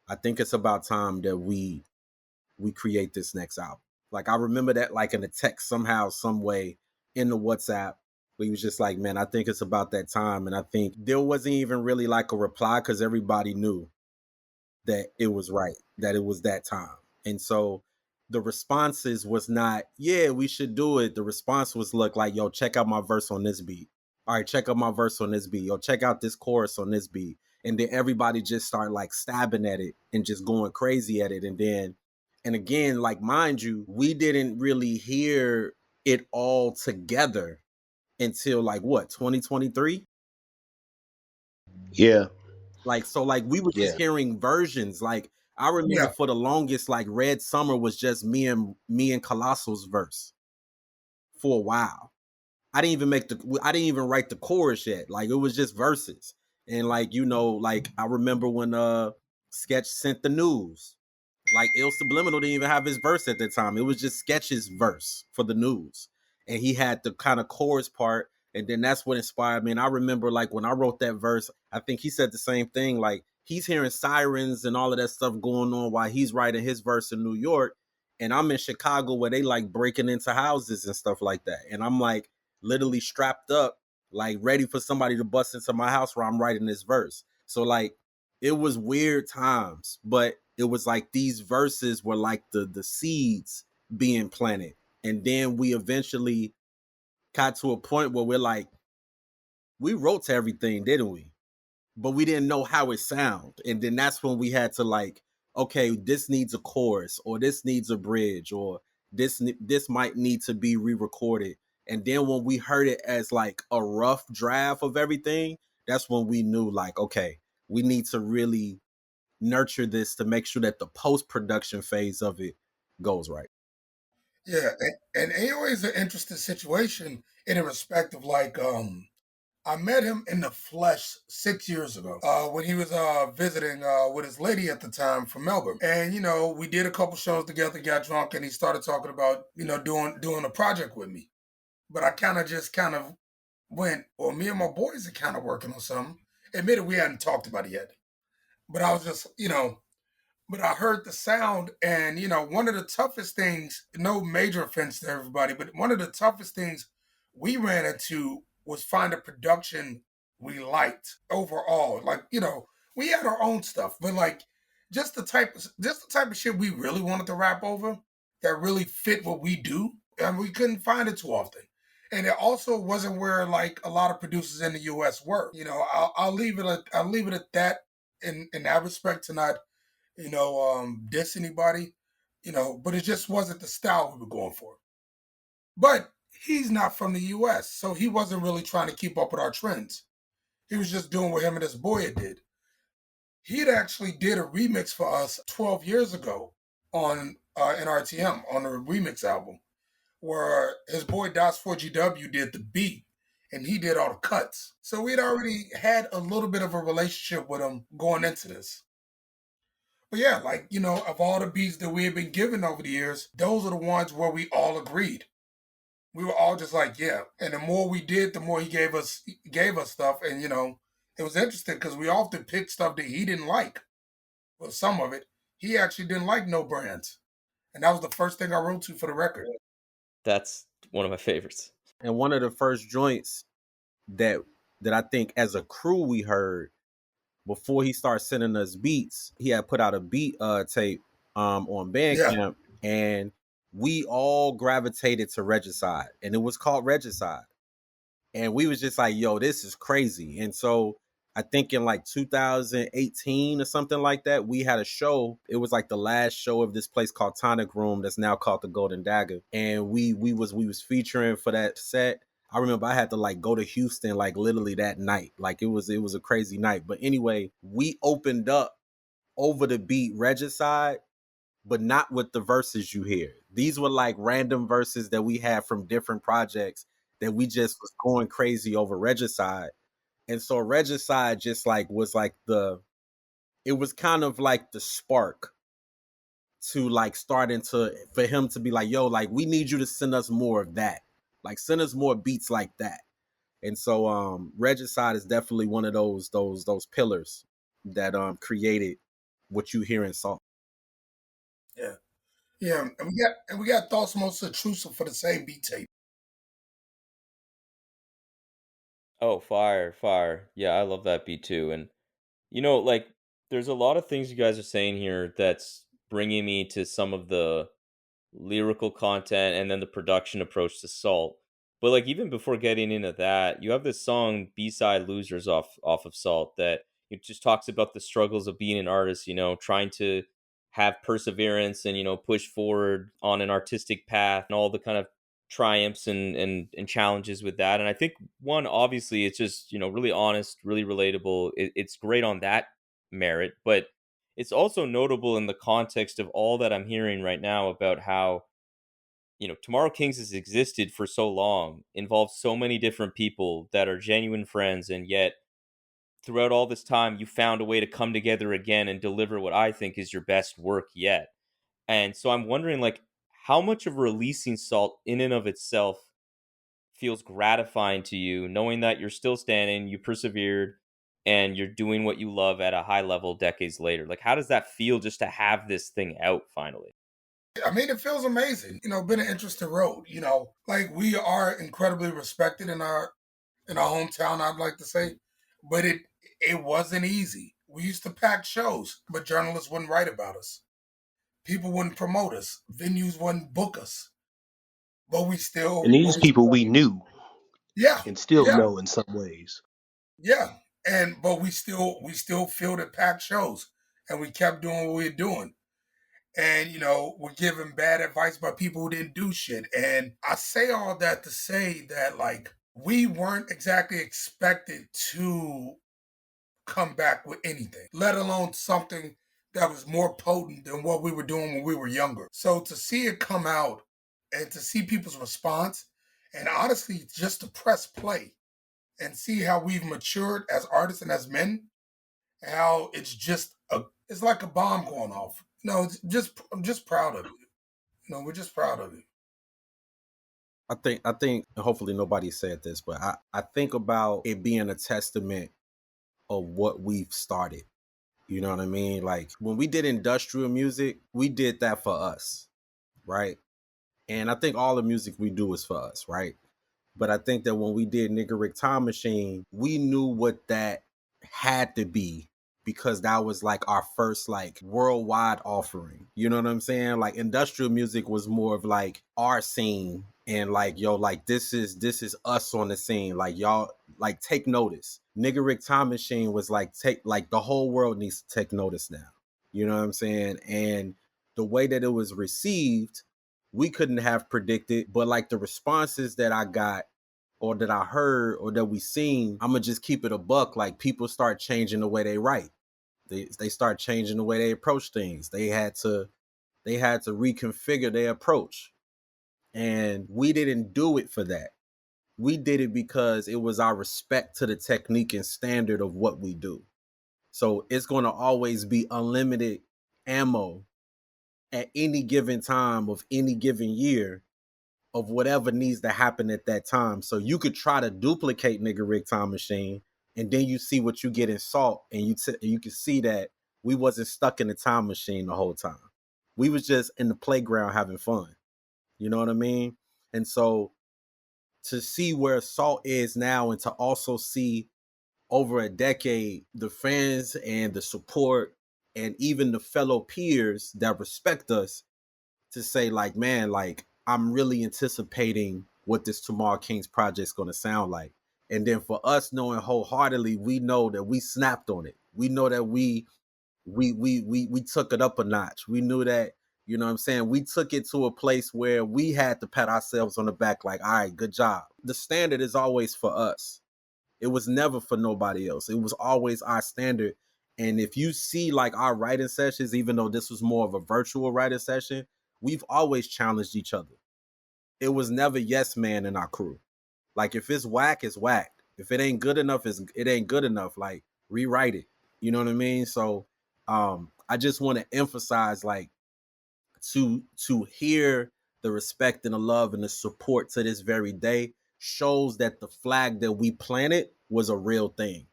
I think it's about time that we create this next album. Like I remember that like in a text somehow, some way in the WhatsApp. We was just like, man, I think it's about that time. And I think there wasn't even really like a reply because everybody knew that it was right, that it was that time. And so the responses was not, yeah, we should do it. The response was look like, yo, check out my verse on this beat. All right, check out my verse on this beat. Yo, check out this chorus on this beat. And then everybody just started like stabbing at it and just going crazy at it. And again, like mind you, we didn't really hear it all together until like what, 2023? Yeah, Like, so like we were just yeah, hearing versions. Like I remember Yeah, for the longest, like Red Summer was just me and Collasoul's verse for a while. I didn't even write the chorus yet. Like it was just verses. And like, like I remember when Sketch sent the news. Like Subliminal didn't even have his verse at that time. It was just Sketch's verse for the news. And he had the kind of chorus part. And then that's what inspired me. And I remember like when I wrote that verse, I think he said the same thing. Like he's hearing sirens and all of that stuff going on while he's writing his verse in New York. And I'm in Chicago where they like breaking into houses and stuff like that. And I'm like literally strapped up, like ready for somebody to bust into my house where I'm writing this verse. So like it was weird times, but it was like these verses were like the seeds being planted. And then we eventually got to a point where we're like, we wrote to everything, didn't we? But we didn't know how it sound. And then that's when we had to like, okay, this needs a chorus, or this needs a bridge, or this might need to be re-recorded. And then when we heard it as like a rough draft of everything, that's when we knew like, okay, we need to really nurture this to make sure that the post-production phase of it goes right. yeah. And AOA is an interesting situation in a respect of like, I met him in the flesh 6 years ago when he was visiting with his lady at the time from Melbourne. And, we did a couple shows together, got drunk, and he started talking about, doing a project with me. But I kind of went, well, me and my boys are kind of working on something. Admitted we hadn't talked about it yet. But I was just, but I heard the sound, and one of the toughest things, no major offense to everybody, but one of the toughest things we ran into was find a production we liked overall. Like, we had our own stuff, but like just the type of shit we really wanted to rap over that really fit what we do, and we couldn't find it too often. And it also wasn't where like a lot of producers in the US were. I'll leave it at that in that respect to not diss anybody, but it just wasn't the style we were going for. But he's not from the US, so he wasn't really trying to keep up with our trends. He was just doing what him and his boy did. He'd actually did a remix for us 12 years ago on NRTM on a remix album where his boy Das4GW did the beat and he did all the cuts. So we'd already had a little bit of a relationship with him going into this. But yeah, like, of all the beats that we had been given over the years, those are the ones where we all agreed. We were all just like, yeah. And the more we did, the more he gave us stuff. And it was interesting because we often picked stuff that he didn't like. Well, some of it. He actually didn't like No Brands. And that was the first thing I wrote to for the record. That's one of my favorites. And one of the first joints that I think as a crew we heard before he started sending us beats, he had put out a beat tape on Yeah. Bandcamp, and we all gravitated to Regicide, and it was called Regicide. And we was just like, yo, this is crazy. And so I think in like 2018 or something like that, we had a show. It was like the last show of this place called Tonic Room that's now called the Golden Dagger. And we was featuring for that set. I remember I had to like go to Houston like literally that night. Like it was a crazy night. But anyway, we opened up over the beat Regicide, but not with the verses you hear. These were like random verses that we had from different projects that we just was going crazy over Regicide. And so Regicide just like was like it was kind of like the spark to like starting to for him to be like, yo, like we need you to send us more of that. Like send us more beats like that. And so Regicide is definitely one of those pillars that created what you hear in Salt. Yeah. Yeah. And we got Thoughts Most Intrusive for the same beat tape. Oh, fire, fire. Yeah, I love that beat too. And like there's a lot of things you guys are saying here that's bringing me to some of the lyrical content, and then the production approach to Salt. But like even before getting into that, you have this song B-side Losers off of Salt that it just talks about the struggles of being an artist, you know, trying to have perseverance and, you know, push forward on an artistic path and all the kind of triumphs and challenges with that. And I think one, obviously it's just, you know, really honest, really relatable. It's great on that merit, but it's also notable in the context of all that I'm hearing right now about how, you know, Tomorrow Kings has existed for so long, involves so many different people that are genuine friends, and yet throughout all this time you found a way to come together again and deliver what I think is your best work yet. And so I'm wondering, like, how much of releasing Salt in and of itself feels gratifying to you, knowing that you're still standing, you persevered, and you're doing what you love at a high level decades later. Like, how does that feel just to have this thing out finally? I mean, it feels amazing. You know, been an interesting road. You know, like we are incredibly respected in our hometown. I'd like to say, but it wasn't easy. We used to pack shows, but journalists wouldn't write about us. People wouldn't promote us. Venues wouldn't book us. But we And still, these people we knew yeah, and still yeah, know in some ways. yeah. And but we still filled at packed shows, and we kept doing what we were doing. And you know we're giving bad advice by people who didn't do shit. And I say all that to say that like we weren't exactly expected to come back with anything, let alone something that was more potent than what we were doing when we were younger. So to see it come out and to see people's response, and honestly just to press play and see how we've matured as artists and as men, how it's like a bomb going off. No, it's just I'm just proud of it. You know, we're just proud of it. I think hopefully nobody said this, but I think about it being a testament of what we've started. You know what I mean? Like when we did industrial music, we did that for us, right? And I think all the music we do is for us, right? But I think that when we did Nigga Rick Time Machine, we knew what that had to be because that was like our first like worldwide offering. You know what I'm saying? Like industrial music was more of like our scene and like yo, like this is us on the scene. Like y'all like take notice. Nigga Rick Time Machine was like take like the whole world needs to take notice now. You know what I'm saying? And the way that it was received, we couldn't have predicted, but like the responses that I got or that I heard or that we seen, I'm gonna just keep it a buck. Like people start changing the way they write. They start changing the way they approach things. They had to reconfigure their approach. And we didn't do it for that. We did it because it was our respect to the technique and standard of what we do. So it's gonna always be unlimited ammo at any given time of any given year of whatever needs to happen at that time. So you could try to duplicate Nigga Rick Time Machine, and then you see what you get in Salt, and you can see that we wasn't stuck in the time machine the whole time. We was just in the playground having fun. You know what I mean? And so to see where Salt is now, and to also see over a decade the fans and the support and even the fellow peers that respect us to say like, man, like I'm really anticipating what this Tomorrow Kings project's going to sound like. And then for us knowing wholeheartedly, we know that we snapped on it. We know that we took it up a notch. We knew that, you know what I'm saying? We took it to a place where we had to pat ourselves on the back like, all right, good job. The standard is always for us. It was never for nobody else. It was always our standard. And if you see like our writing sessions, even though this was more of a virtual writing session, we've always challenged each other. It was never yes man in our crew. Like if it's whack, it's whack. If it ain't good enough, it ain't good enough. Like rewrite it. You know what I mean? So I just want to emphasize like to hear the respect and the love and the support to this very day shows that the flag that we planted was a real thing.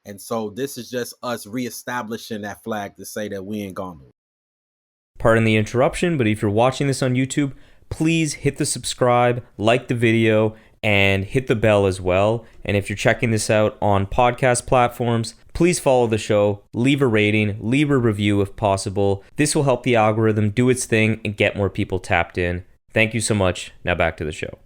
And so this is just us reestablishing that flag to say that we ain't gone nowhere. Pardon the interruption, but if you're watching this on YouTube, please hit the subscribe, like the video, and hit the bell as well. And if you're checking this out on podcast platforms, please follow the show, leave a rating, leave a review if possible. This will help the algorithm do its thing and get more people tapped in. Thank you so much. Now back to the show.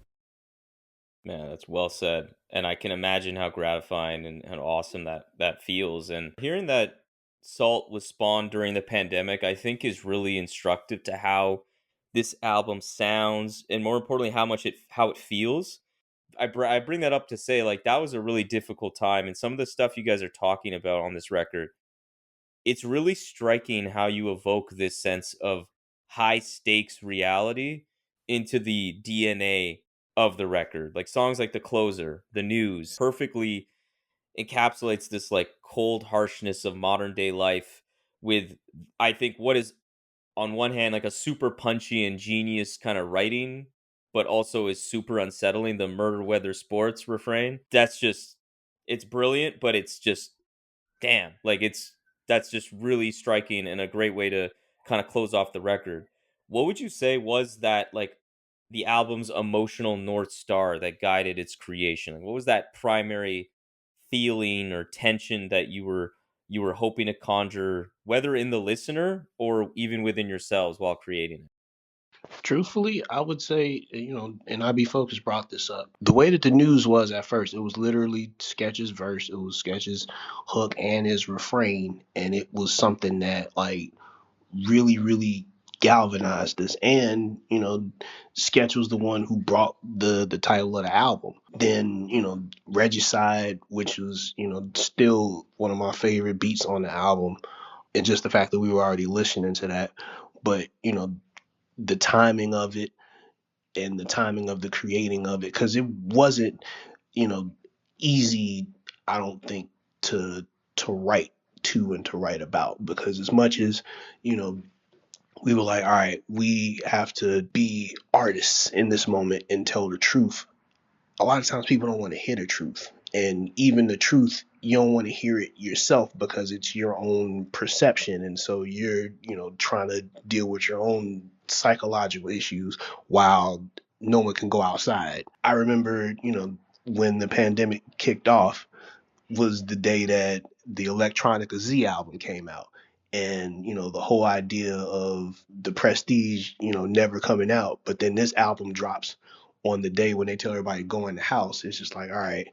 Man, that's well said. And I can imagine how gratifying and awesome that feels. And hearing that Salt was spawned during the pandemic, I think is really instructive to how this album sounds, and more importantly, how it feels. I bring that up to say, like, that was a really difficult time, and some of the stuff you guys are talking about on this record, it's really striking how you evoke this sense of high stakes reality into the DNA of the record. Like songs like The Closer, The News, perfectly encapsulates this like cold harshness of modern day life with, I think, what is on one hand like a super punchy and genius kind of writing, but also is super unsettling. The murder weather sports refrain, that's just, it's brilliant, but it's just, damn, like that's just really striking and a great way to kind of close off the record. What would you say was that, like, the album's emotional north star that guided its creation? Like, what was that primary feeling or tension that you were hoping to conjure, whether in the listener or even within yourselves while creating it? Truthfully, I would say, and I.B Focus brought this up. The way that the news was at first, it was literally Sketch's verse, it was Sketch's hook and his refrain, and it was something that like really, really galvanized us. And Sketch was the one who brought the title of the album. Then Regicide, which was still one of my favorite beats on the album, and just the fact that we were already listening to that. But the timing of it and the timing of the creating of it, because it wasn't easy, I don't think, to write to and to write about, because as much as we were like, all right, we have to be artists in this moment and tell the truth, a lot of times people don't want to hear the truth. And even the truth, you don't want to hear it yourself because it's your own perception. And so you're, trying to deal with your own psychological issues while no one can go outside. I remember, when the pandemic kicked off was the day that the Electronica Z album came out. And, the whole idea of the Prestige, never coming out. But then this album drops on the day when they tell everybody to go in the house. It's just like, all right,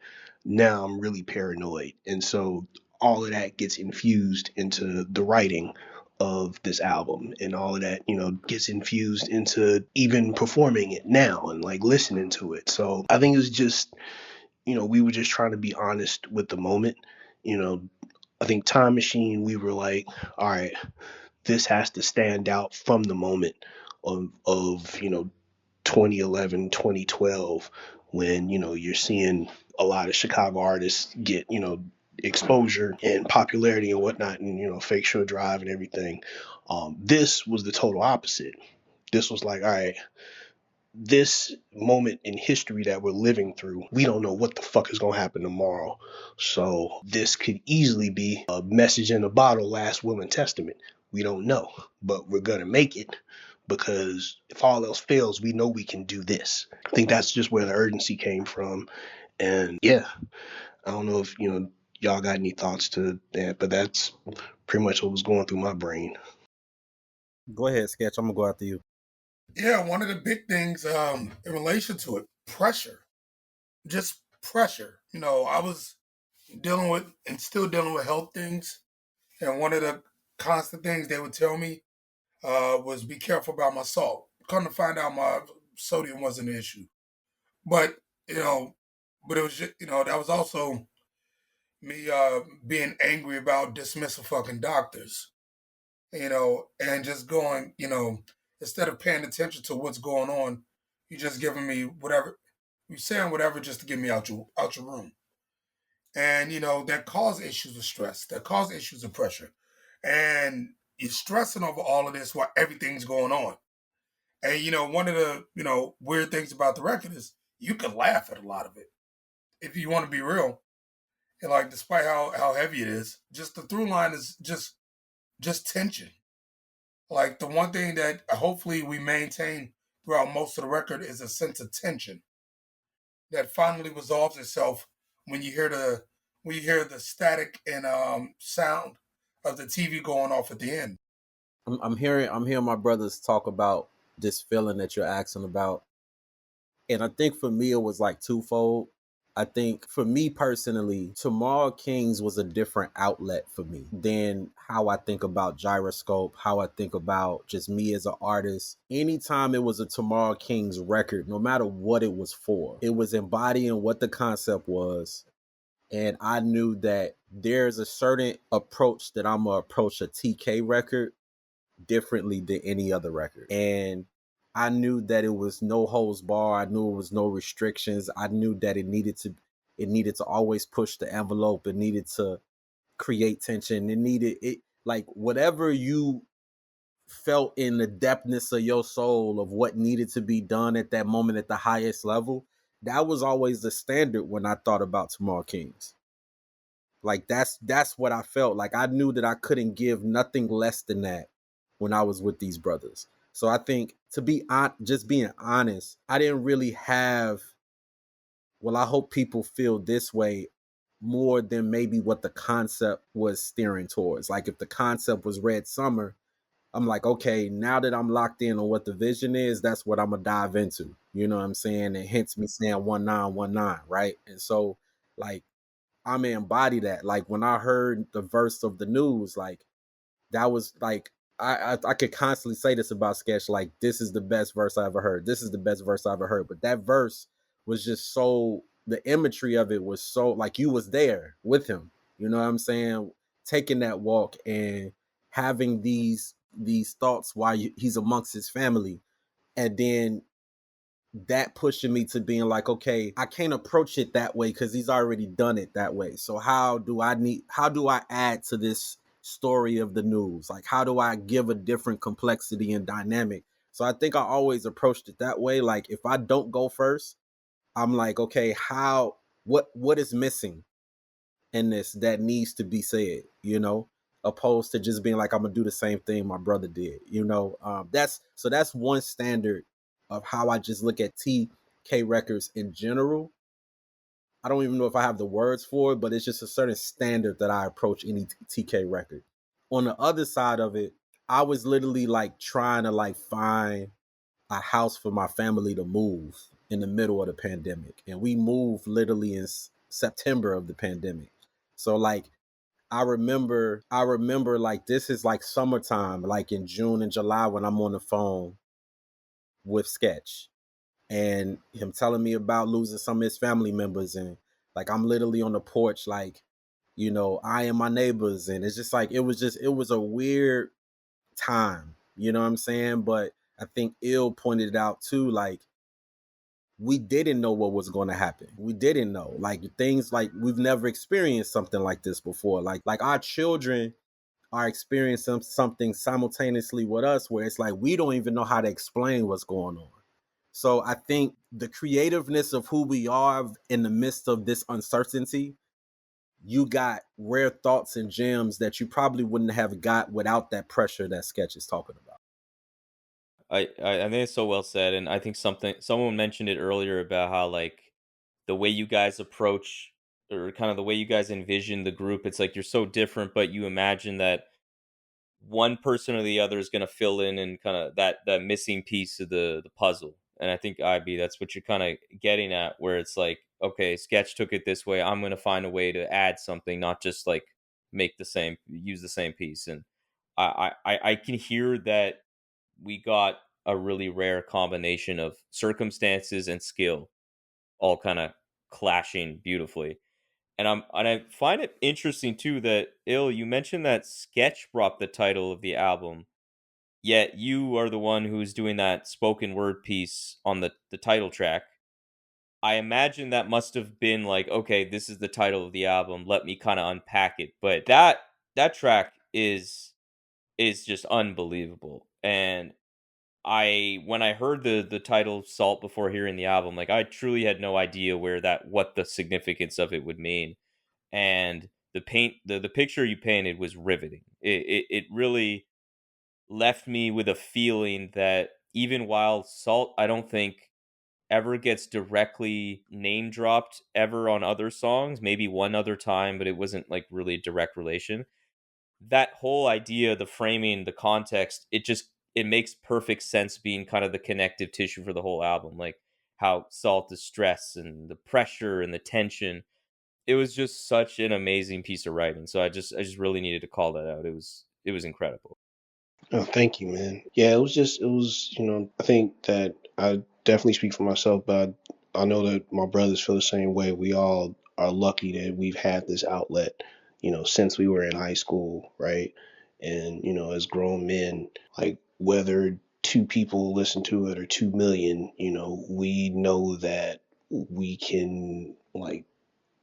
now I'm really paranoid. And so all of that gets infused into the writing of this album, and all of that, gets infused into even performing it now and like listening to it. So I think it's just, we were just trying to be honest with the moment. I think Time Machine, we were like, all right, this has to stand out from the moment of 2011, 2012, when, you're seeing a lot of Chicago artists get, exposure and popularity and whatnot, and, Fake Show Drive and everything. This was the total opposite. This was like, all right, this moment in history that we're living through, we don't know what the fuck is going to happen tomorrow. So this could easily be a message in a bottle, last will and testament. We don't know, but we're going to make it, because if all else fails, we know we can do this. I think that's just where the urgency came from. And yeah, I don't know if, y'all got any thoughts to that, but that's pretty much what was going through my brain. Go ahead, Sketch. I'm gonna go after you. Yeah, one of the big things in relation to it, pressure. Just pressure. I was dealing with and still dealing with health things. And one of the constant things they would tell me was be careful about my salt. Come to find out my sodium wasn't an issue. But, but it was just, that was also me being angry about dismissal fucking doctors, and just going, instead of paying attention to what's going on, you just giving me whatever, you saying whatever just to get me out your room. And, that cause issues of stress, that cause issues of pressure. And you're stressing over all of this while everything's going on. And, one of the, weird things about the record is you can laugh at a lot of it if you want to be real. And like, despite how heavy it is, just the through line is just tension. Like the one thing that hopefully we maintain throughout most of the record is a sense of tension. that finally resolves itself when you hear the static and sound of the TV going off at the end. I'm hearing my brothers talk about this feeling that you're asking about, and I think for me it was like twofold. I think for me personally, Tomorrow Kings was a different outlet for me than how I think about Gyroscope, how I think about just me as an artist. Anytime it was a Tomorrow Kings record, no matter what it was for, it was embodying what the concept was. And I knew that there's a certain approach that I'm going to approach a TK record differently than any other record. And I knew that it was no holds bar. I knew it was no restrictions. I knew that it needed to always push the envelope. It needed to create tension. It needed it like whatever you felt in the depthness of your soul of what needed to be done at that moment at the highest level. That was always the standard when I thought about Tomorrow Kings. Like that's what I felt. Like I knew that I couldn't give nothing less than that when I was with these brothers. So I think to be just being honest, I didn't really have, well, I hope people feel this way more than maybe what the concept was steering towards. Like if the concept was Red Summer, I'm like, okay, now that I'm locked in on what the vision is, that's what I'm gonna dive into. You know what I'm saying? And hence me saying 1919, right? And so like I'm gonna embody that. Like when I heard the verse of the news, like that was like I could constantly say this about Sketch, like this is the best verse I ever heard. This is the best verse I ever heard. But that verse was just so, the imagery of it was so like you was there with him. You know what I'm saying? Taking that walk and having these thoughts while he's amongst his family, and then that pushing me to being like, okay, I can't approach it that way because he's already done it that way. So how do I add to this story of the news? Like, how do I give a different complexity and dynamic? So I think I always approached it that way. Like, if I don't go first, I'm like, okay, what is missing in this that needs to be said, opposed to just being like, I'm gonna do the same thing my brother did, that's one standard of how I just look at TK records in general. I don't even know if I have the words for it, but it's just a certain standard that I approach any TK record. On the other side of it, I was literally like trying to like find a house for my family to move in the middle of the pandemic, and we moved literally in September of the pandemic. So like I remember like this is like summertime, like in June and July when I'm on the phone with Sketch and him telling me about losing some of his family members, and like I'm literally on the porch like, I and my neighbors, and it's just like it was a weird time, you know what I'm saying? But I think Ill pointed it out too, like we didn't know what was going to happen. We didn't know, like things, like we've never experienced something like this before. Like our children are experiencing something simultaneously with us where it's like we don't even know how to explain what's going on. So I think the creativeness of who we are in the midst of this uncertainty, you got rare thoughts and gems that you probably wouldn't have got without that pressure that Sketch is talking about. I think it's so well said, and I think someone mentioned it earlier about how like the way you guys approach, or kind of the way you guys envision the group, it's like you're so different, but you imagine that one person or the other is going to fill in and kind of that missing piece of the puzzle. And I think IB, that's what you're kind of getting at, where it's like, okay, Sketch took it this way, I'm going to find a way to add something, not just like use the same piece. And I can hear that we got a really rare combination of circumstances and skill all kind of clashing beautifully. And I find it interesting too that you mentioned that Sketch brought the title of the album, yet you are the one who's doing that spoken word piece on the title track. I imagine that must have been like, okay, this is the title of the album, let me kind of unpack it. But that track is just unbelievable. And when I heard the title Salt before hearing the album, like I truly had no idea what the significance of it would mean. And the picture you painted was riveting. It really left me with a feeling that even while Salt, I don't think ever gets directly name dropped ever on other songs. Maybe one other time, but it wasn't like really a direct relation. That whole idea, the framing, the context, it makes perfect sense being kind of the connective tissue for the whole album. Like how Salt is stress and the pressure and the tension. It was just such an amazing piece of writing. So I just really needed to call that out. It was incredible. Oh, thank you, man. Yeah, it was, I think that I definitely speak for myself, but I know that my brothers feel the same way. We all are lucky that we've had this outlet, since we were in high school, right? And, as grown men, like whether two people listen to it or 2 million, we know that we can like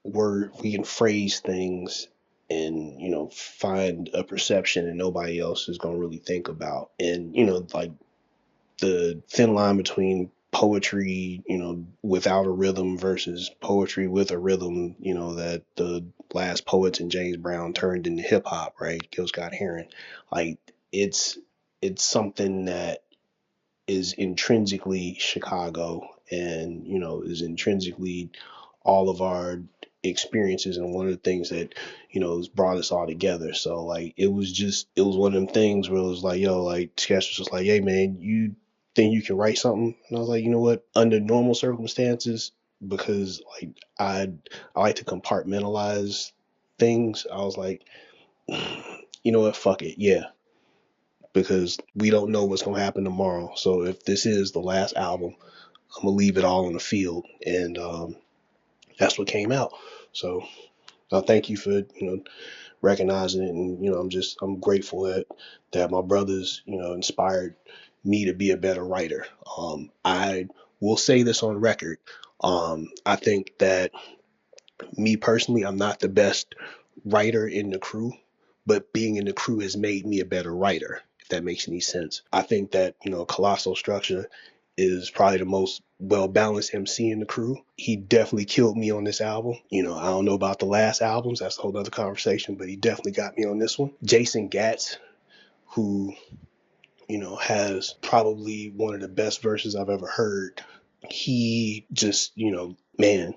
we can phrase things and find a perception that nobody else is going to really think about, and like the thin line between poetry without a rhythm versus poetry with a rhythm, that the last poets and James Brown turned into hip hop, right? Gil Scott Heron, like it's something that is intrinsically Chicago, and is intrinsically all of our experiences, and one of the things that has brought us all together. So like it was one of them things where it was like, yo, like Sketch was just like, hey man, you think you can write something? And I was like, you know what, under normal circumstances, because like I like to compartmentalize things, I was like, you know what, fuck it, yeah, because we don't know what's gonna happen tomorrow. So if this is the last album, I'm gonna leave it all on the field, and that's what came out. So thank you for recognizing it, and I'm grateful that my brothers inspired me to be a better writer. I will say this on record. I think that me personally, I'm not the best writer in the crew, but being in the crew has made me a better writer, if that makes any sense. I think that, Collasoul Structure is probably the most well balanced MC in the crew. He definitely killed me on this album. I don't know about the last albums, that's a whole other conversation, but he definitely got me on this one. Jason Gatz, who, has probably one of the best verses I've ever heard. He just, man,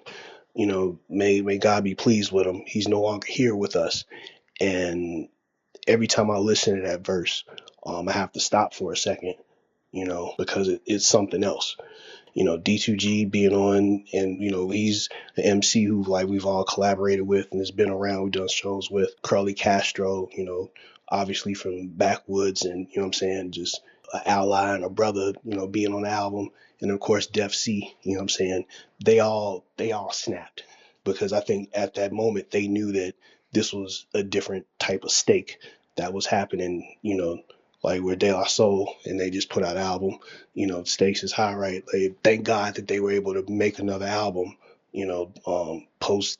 may God be pleased with him. He's no longer here with us. And every time I listen to that verse, I have to stop for a second, because it's something else. D2G being on, and he's the MC who like we've all collaborated with and has been around. We've done shows with Curly Castro, obviously from Backwoods, and what I'm saying, just an ally and a brother, being on the album, and of course Def C, what I'm saying, they all snapped, because I think at that moment they knew that this was a different type of stake that was happening, like we're De La Soul and they just put out an album, stakes is high, right? Like, thank God that they were able to make another album, post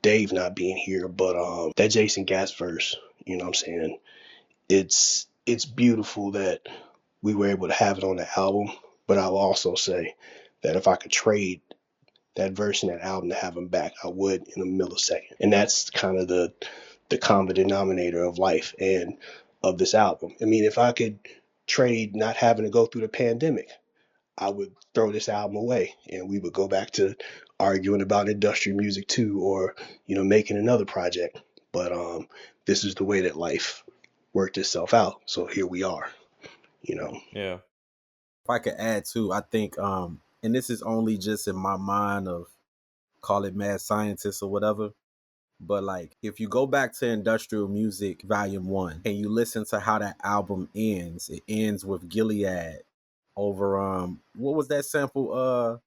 Dave not being here. But that Jason Gatz verse, what I'm saying, it's beautiful that we were able to have it on the album. But I will also say that if I could trade that verse and that album to have him back, I would in a millisecond. And that's kind of the common denominator of life and of this album. I mean, if I could trade not having to go through the pandemic, I would throw this album away and we would go back to arguing about industrial music too, or making another project. But this is the way that life worked itself out. So here we are, Yeah. If I could add too, I think, and this is only just in my mind of, call it mad scientist or whatever, but like if you go back to Industrial Music Volume 1 and you listen to how that album ends, it ends with Gilead over what was that sample,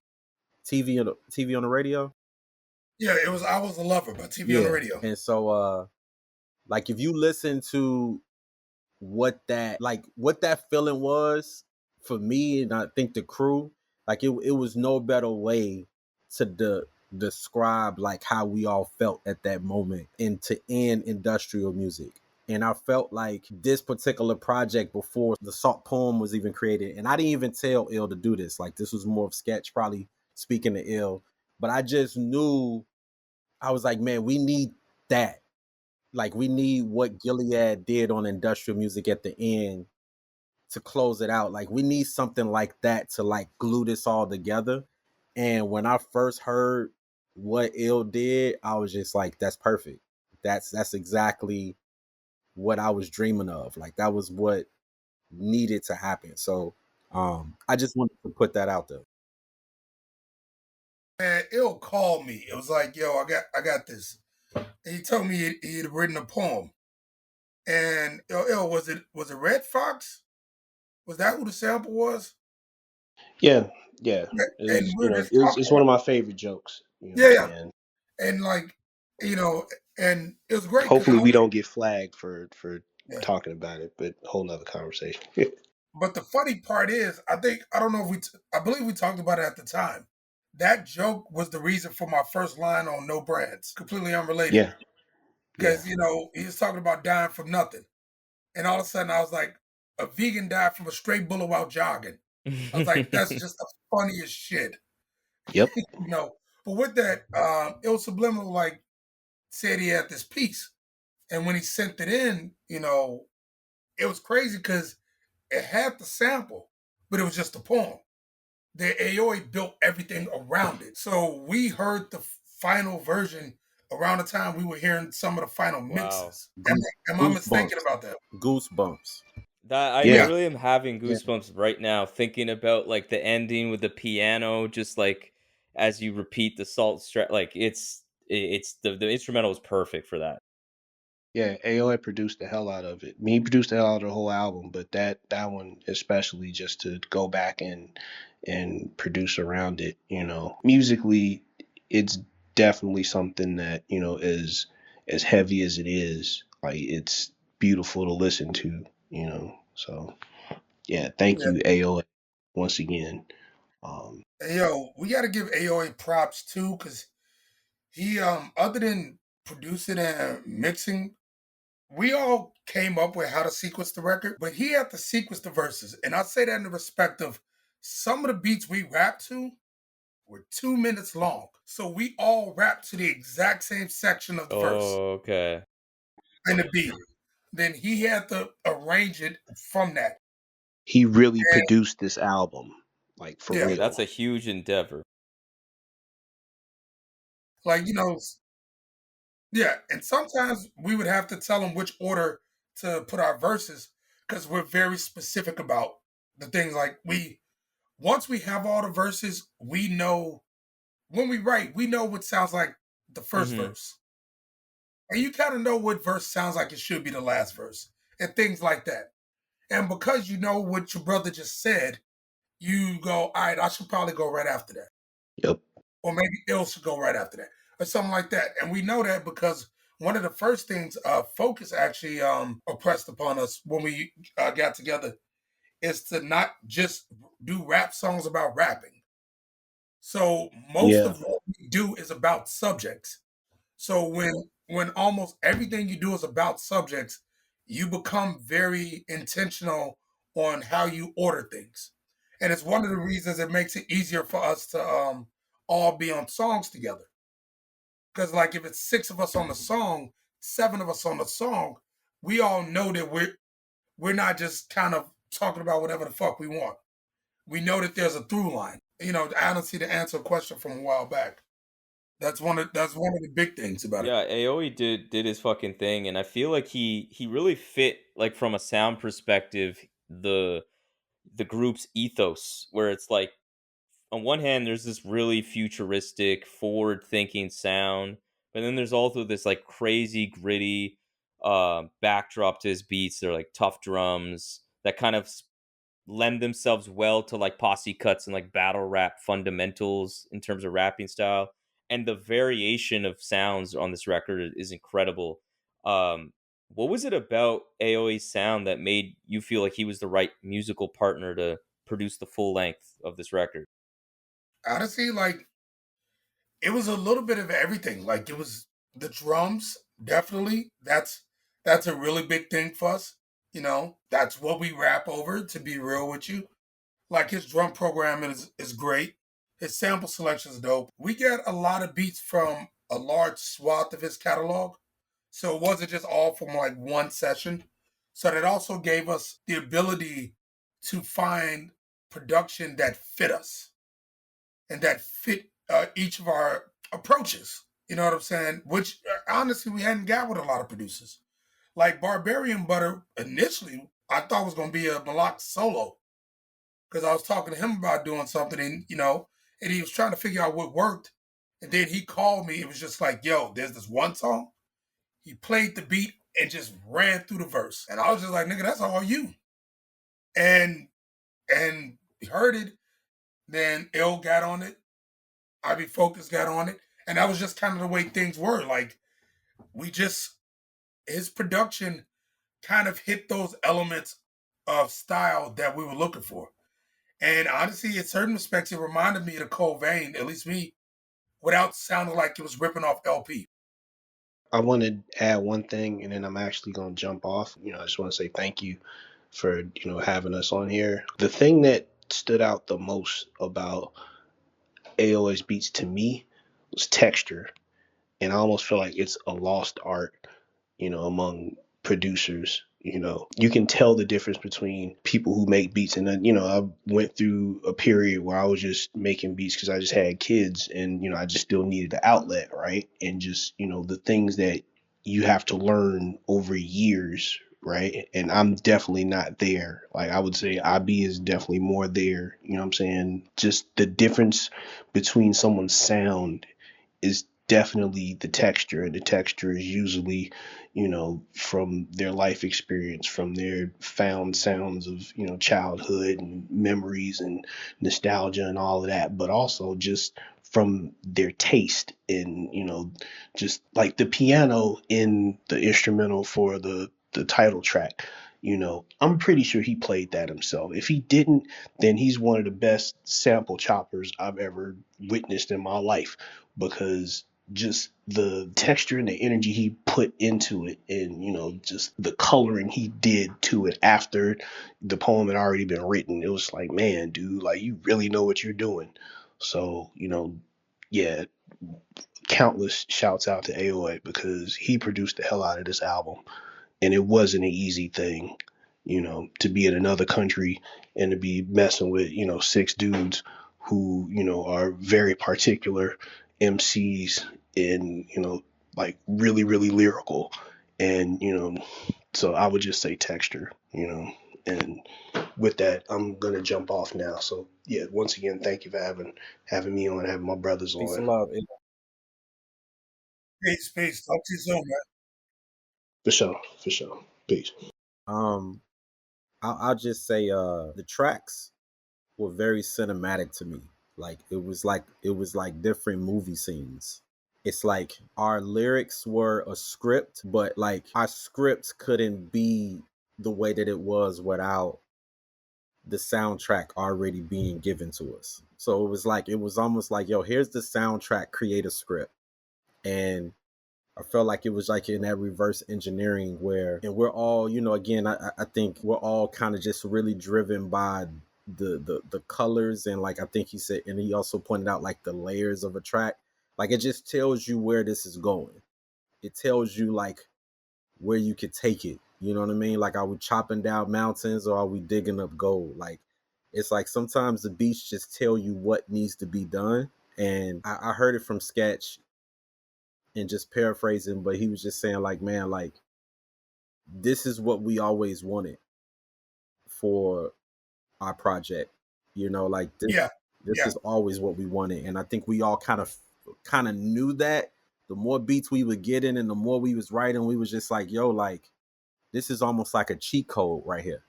TV on the radio? Yeah, it was I Was a Lover by TV on the radio. And so like if you listen to what that feeling was for me, and I think the crew, like it was no better way to describe like how we all felt at that moment and to end industrial music. And I felt like this particular project, before the Salt poem was even created, and I didn't even tell Ill to do this, like this was more of Sketch probably speaking to Ill, but I just knew, I was like, man, we need that. Like we need what Gilead did on industrial music at the end to close it out. Like we need something like that to like glue this all together. And when I first heard what Ill did, I was just like, that's perfect. That's exactly what I was dreaming of. Like that was what needed to happen. So I just wanted to put that out there. And Ill called me. It was like, yo, I got this. And he told me he had written a poem. And Ill, was it Red Fox? Was that who the sample was? Yeah, yeah. Yeah. It And was, we were just it's talking one about of my favorite jokes. You know what yeah, I'm yeah. saying? And like, you know, and it was great because Hopefully we don't get flagged for yeah. talking about it, but whole nother conversation. But the funny part is, I don't know if I believe we talked about it at the time. That joke was the reason for my first line on No Brands, completely unrelated. Yeah, yeah. Because he was talking about dying from nothing, and all of a sudden I was like, a vegan died from a stray bullet while jogging. I was like, that's just the funniest shit, Yep. you know. But with that, it was Subliminal. Like said he had this piece, and when he sent it in, it was crazy because it had the sample, but it was just a poem. The AOA built everything around it. So we heard the final version around the time we were hearing some of the final Wow. mixes. Am I mistaken Goosebumps. about that? Goosebumps. That I Yeah, Yeah, really am having yeah, goosebumps right now thinking about like the ending with the piano, just like as you repeat the salt strat. Like it's the instrumental is perfect for that. yeah. AOA produced the hell out of it. Me produced the hell out of the whole album, but that one especially, just to go back and produce around it. Musically, it's definitely something that is as heavy as it is. Like it's beautiful to listen to. So yeah, thank yeah. you AOA once again. Um, Hey, yo, we got to give AOA props too, because he, other than producing and mixing, we all came up with how to sequence the record, but he had to sequence the verses. And I say that in the respect of some of the beats we rap to were 2 minutes long. So we all rapped to the exact same section of the verse Oh, okay. and the beat. Then he had to arrange it from that. he really And produced this album, like for yeah, That's real. a huge endeavor. like, yeah. And sometimes we would have to tell him which order to put our verses because we're very specific about the things like once we have all the verses, we know when we write, we know what sounds like the first Hmm. verse. And you kind of know what verse sounds like it should be the last verse and things like that. And because you know what your brother just said, you go, all right, I should probably go right after that. Yep. Or maybe Ill should go right after that. Or something like that. And we know that because one of the first things Focus actually oppressed upon us when we got together is to not just do rap songs about rapping. So most Yeah. of what we do is about subjects. So when almost everything you do is about subjects, you become very intentional on how you order things. And it's one of the reasons it makes it easier for us to all be on songs together. Because like if it's six of us on the song, seven of us on the song, we all know that we're not just kind of talking about whatever the fuck we want. We know that there's a through line. I don't see to answer a question from a while back. That's one of the big things about it. Yeah, Aoi did his fucking thing, and I feel like he really fit like from a sound perspective the group's ethos, where it's like on one hand there's this really futuristic, forward thinking sound, but then there's also this like crazy gritty backdrop to his beats. They're like tough drums that kind of lend themselves well to like posse cuts and like battle rap fundamentals in terms of rapping style. And the variation of sounds on this record is incredible. um what was it about Aoi's sound that made you feel like he was the right musical partner to produce the full length of this record? Honestly, like it was a little bit of everything. Like it was the drums, definitely. That's a really big thing for us. That's what we rap over, to be real with you. Like his drum programming is great. His sample selection is dope. We get a lot of beats from a large swath of his catalog. So it wasn't just all from like one session. So that also gave us the ability to find production that fit us. and that fit each of our approaches. You know what I'm saying? Which honestly we hadn't got with a lot of producers. Like Barbarian Butter initially, I thought was gonna be a Malakh solo because I was talking to him about doing something, and and he was trying to figure out what worked. And then he called me. It was just like, "Yo, there's this one song." He played the beat and just ran through the verse, and I was just like, "Nigga, that's all you." And we heard it. Then L got on it. I.B Focus got on it, and that was just kind of the way things were. Like we just his production kind of hit those elements of style that we were looking for. And honestly, in certain respects, it reminded me of the Cold Vein, at least me, without sounding like it was ripping off LP. I want to add one thing, and then I'm actually going to jump off. I just want to say thank you for having us on here. The thing that stood out the most about AOS beats to me was texture, and I almost feel like it's a lost art, among producers. You can tell the difference between people who make beats, and then I went through a period where I was just making beats because I just had kids, and I just still needed the outlet, right? And just the things that you have to learn over years, right? And I'm definitely not there. Like I would say I.B is definitely more there. You know what I'm saying? Just the difference between someone's sound is definitely the texture, and the texture is usually from their life experience, from their found sounds of childhood and memories and nostalgia and all of that, but also just from their taste in just like the piano in the instrumental for the title track. I'm pretty sure he played that himself. If he didn't, then he's one of the best sample choppers I've ever witnessed in my life, because just the texture and the energy he put into it, and just the coloring he did to it after the poem had already been written, it was like, man, dude, like you really know what you're doing. So yeah, countless shouts out to AOA because he produced the hell out of this album, and it wasn't an easy thing, to be in another country and to be messing with, six dudes who, are very particular MCs and, like really, really lyrical. And, so I would just say texture, and with that, I'm going to jump off now. So yeah, once again, thank you for having me on, having my brothers Peace and on. love. Peace. Talk to you soon, man. For sure. For sure. Peace. Um, I'll just say the tracks were very cinematic to me. Like it was like different movie scenes. It's like our lyrics were a script, but like our scripts couldn't be the way that it was without the soundtrack already being given to us. So it was almost like, yo, here's the soundtrack, create a script. And I felt like it was like in that reverse engineering where, and we're all, again, I think we're all kind of just really driven by the colors, and like I think he said, and he also pointed out like the layers of a track. Like it just tells you where this is going. It tells you like where you could take it. You know what I mean? Like, are we chopping down mountains or are we digging up gold? Like, it's like sometimes the beats just tell you what needs to be done. And I heard it from Sketch and just paraphrasing, but he was just saying like, man, like this is what we always wanted for our project. Like this Yeah, this yeah, is always what we wanted. And I think we all kind of knew that the more beats we were getting and the more we was writing, we was just like, yo, like this is almost like a cheat code right here.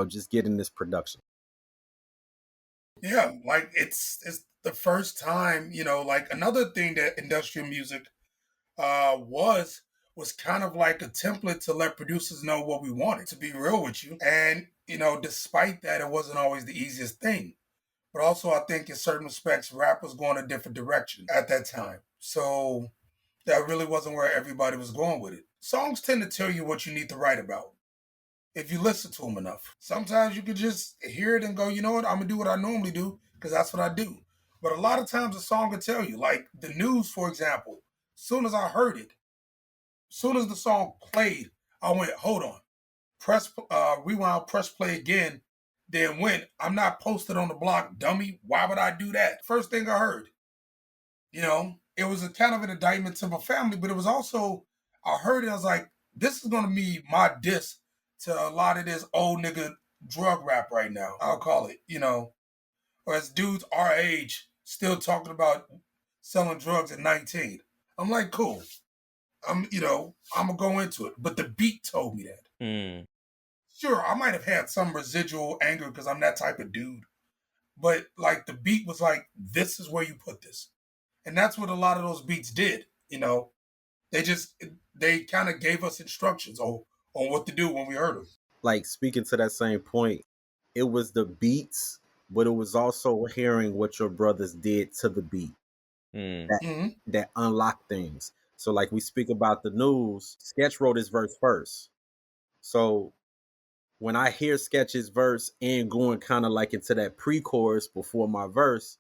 Just getting this production. yeah. Like it's the first time, like another thing that industrial music was kind of like a template to let producers know what we wanted, to be real with you. And, despite that, it wasn't always the easiest thing. But also, I think in certain respects, rap was going a different direction at that time. So that really wasn't where everybody was going with it. Songs tend to tell you what you need to write about if you listen to them enough. Sometimes you could just hear it and go, you know what, I'm going to do what I normally do because that's what I do. But a lot of times a song could tell you, like the news, for example, as soon as I heard it, as soon as the song played, I went, hold on, press rewind, press play again. then went, I'm not posted on the block, dummy. Why would I do that? First thing I heard, it was a kind of an indictment to my family, but it was also, I heard it, I was like, this is going to be my diss to a lot of this old nigga drug rap right now. I'll call it, or as dudes our age still talking about selling drugs at 19. I'm like, cool. I'm gonna go into it. But the beat told me that. Mm. Sure, I might have had some residual anger because I'm that type of dude. But like the beat was like, this is where you put this. And that's what a lot of those beats did. They kind of gave us instructions on what to do when we heard them. Like speaking to that same point, it was the beats, but it was also hearing what your brothers did to the beat Mm. that Mm-hmm. that unlocked things. So like we speak about the news, Sketch wrote his verse first. So when I hear Sketch's verse and going kind of like into that pre-chorus before my verse,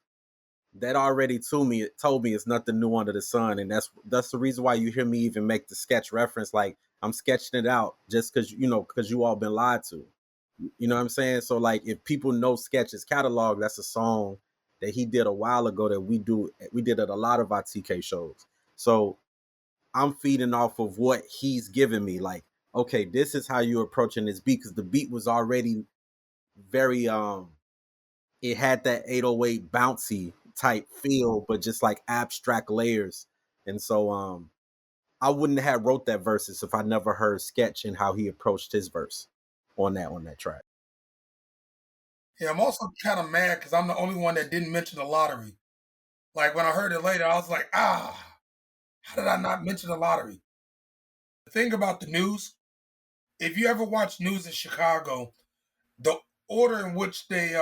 that already told me it's nothing new under the sun. And that's the reason why you hear me even make the Sketch reference. Like I'm sketching it out just because you all been lied to. You know what I'm saying? So like if people know Sketch's catalog, that's a song that he did a while ago that we did at a lot of our TK shows. So I'm feeding off of what he's giving me. Like, okay, this is how you're approaching this beat, because the beat was already very it had that 808 bouncy type feel, but just like abstract layers. And so I wouldn't have wrote that verses if I never heard Sketch and how he approached his verse on that track. Yeah, I'm also kind of mad because I'm the only one that didn't mention the lottery. Like when I heard it later, I was like, how did I not mention the lottery? The thing about the news, if you ever watch news in Chicago, the order in which they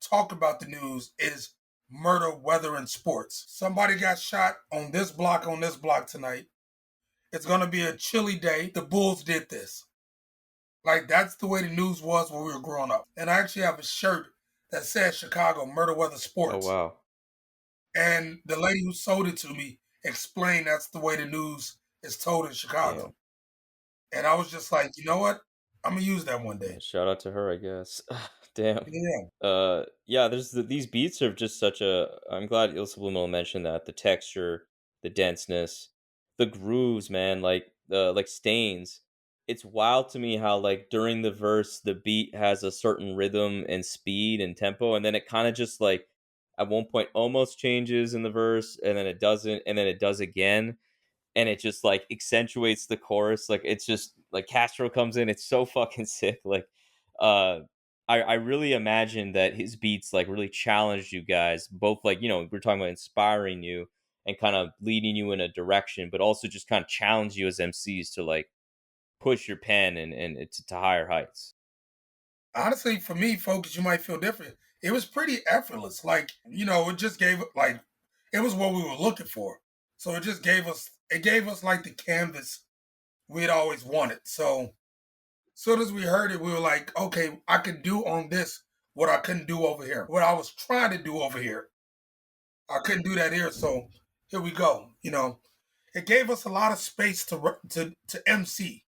talk about the news is murder, weather, and sports. Somebody got shot on this block tonight. It's going to be a chilly day. The Bulls did this. Like, that's the way the news was when we were growing up. And I actually have a shirt that says Chicago, murder, weather, Oh sports. wow. And the lady who sold it to me explained that's the way the news is told in Chicago. And I was just like, you know what? I'm going to use that one day. Shout out to her, I guess. Damn. Yeah. Yeah, these beats are just such a. I'm glad Il Subliminal mentioned that. The texture, the denseness, the grooves, man, like stains. It's wild to me how like during the verse the beat has a certain rhythm and speed and tempo, and then it kind of just like at one point almost changes in the verse, and then it doesn't, and then it does again, and it just like accentuates the chorus. Like it's just like Castro comes in, it's so fucking sick. Like uh I really imagine that his beats like really challenged you guys, both like, we're talking about inspiring you and kind of leading you in a direction, but also just kind of challenge you as MCs to like push your pen and to higher heights. Honestly, for me, folks, you might feel different. It was pretty effortless. Like, it just gave like it was what we were looking for. So it gave us like the canvas we'd always wanted. So soon as we heard it, we were like, okay, I can do on this what I couldn't do over here. What I was trying to do over here. I couldn't do that here. So here we go. It gave us a lot of space to MC,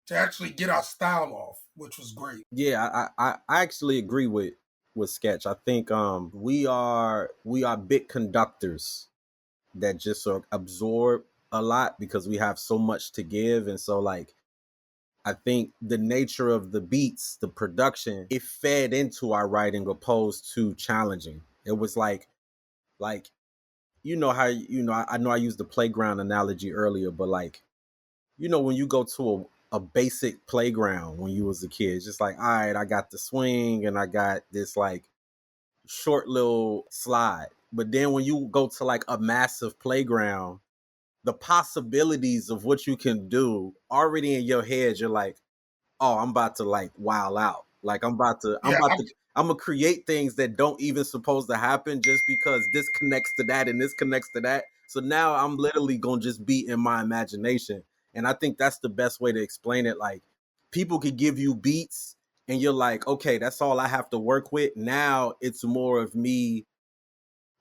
to actually get our style off, which was great. Yeah, I actually agree with Sketch. I think we are big conductors that just sort of absorb a lot because we have so much to give. And so like I think the nature of the beats, the production, it fed into our writing opposed to challenging. It was like how I know I used the playground analogy earlier, but like when you go to a basic playground when you was a kid, it's just like, all right, I got the swing and I got this like short little slide. But then when you go to like a massive playground, the possibilities of what you can do already in your head, you're like, oh, I'm about to like wow out. Like Yeah, I'm gonna create things that don't even supposed to happen just because this connects to that and this connects to that. So now I'm literally gonna just be in my imagination. And I think that's the best way to explain it. Like people could give you beats and you're like, okay, that's all I have to work with. Now it's more of me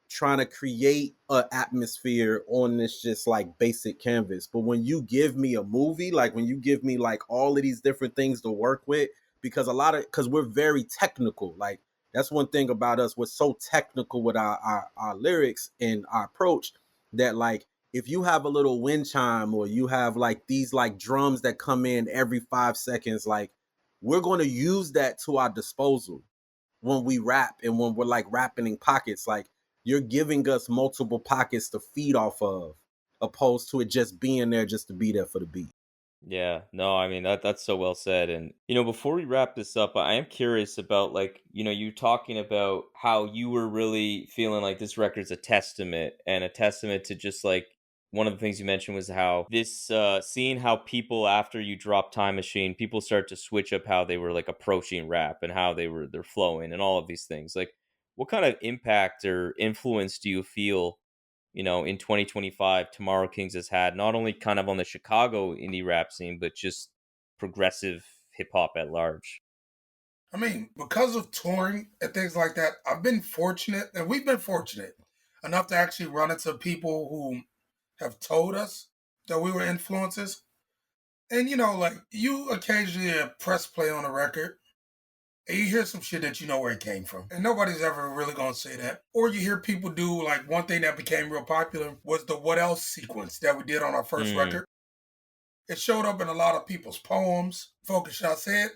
trying to create an atmosphere on this just like basic canvas. But when you give me a movie, like when you give me like all of these different things to work with, because because we're very technical. Like that's one thing about us. We're so technical with our lyrics and our approach that like if you have a little wind chime or you have like these like drums that come in every 5 seconds, like we're going to use that to our disposal when we rap and when we're like rapping in pockets. Like you're giving us multiple pockets to feed off of, opposed to it just being there just to be there for the beat. Yeah, no, I mean that's so well said. And before we wrap this up, I am curious about like, you talking about how you were really feeling like this record's a testament and a testament to just like one of the things you mentioned was how this seeing how people after you drop Time Machine, people start to switch up how they were like approaching rap and how they're flowing and all of these things. Like what kind of impact or influence do you feel in 2025, Tomorrow Kings has had not only kind of on the Chicago indie rap scene, but just progressive hip hop at large? I mean, because of touring and things like that, I've been fortunate, and we've been fortunate enough to actually run into people who have told us that we were influences. And like you occasionally press play on a record and you hear some shit that you know where it came from. And nobody's ever really gonna say that. Or you hear people do like one thing that became real popular was the what else sequence that we did on our first Mm, record. It showed up in a lot of people's poems. Focus Shot said.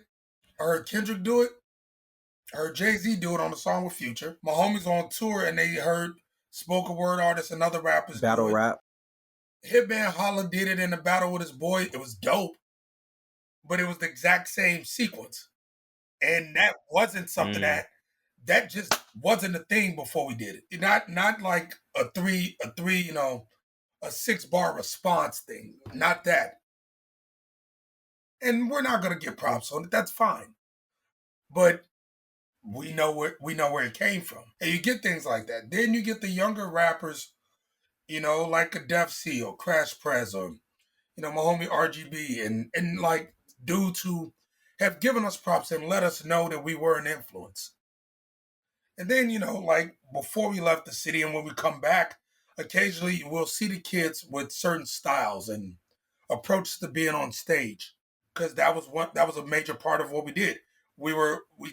I heard Kendrick do it. I heard Jay-Z do it on a song with Future. My homies on tour and they heard spoken word artists and other rappers do Battle it. rap. Hitman Holla did it in the battle with his boy. It was dope, but it was the exact same sequence. And that wasn't something mm, that just wasn't a thing before we did it. Not like a three, a 6 bar response thing. Not that. And we're not gonna get props on it. That's fine. But we know where it came from. And you get things like that. Then you get the younger rappers, like a Def C or Crash Prez or my homie RGB and like dudes who have given us props and let us know that we were an influence. And then, like before we left the city and when we come back, occasionally we'll see the kids with certain styles and approaches to being on stage. Because that was a major part of what we did. We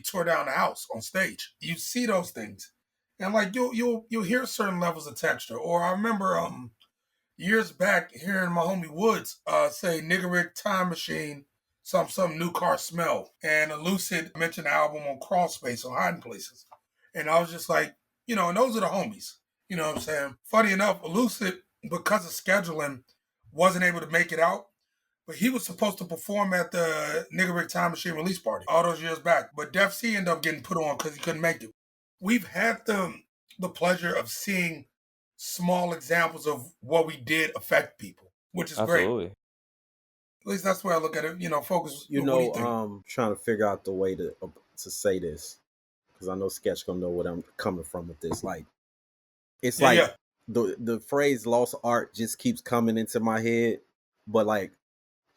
tore down the house on stage. You see those things. And like you'll hear certain levels of texture. Or I remember years back hearing my homie Woods say Nigga Rick Time Machine, some new car smell. And Lucid mentioned the album on Crawl Space on Hiding Places. And I was just like, and those are the homies. You know what I'm saying? Funny enough, Lucid, because of scheduling, wasn't able to make it out. But he was supposed to perform at the Nigga Rick Time Machine release party all those years back. But Def C ended up getting put on because he couldn't make it. We've had the pleasure of seeing small examples of what we did affect people, which is great. absolutely. At least that's the way I look at it. Focus. What do you think? Trying to figure out the way to say this because I know Sketch gonna know what I'm coming from with this. Like, it's Yeah, like yeah. the phrase "lost art" just keeps coming into my head, but like,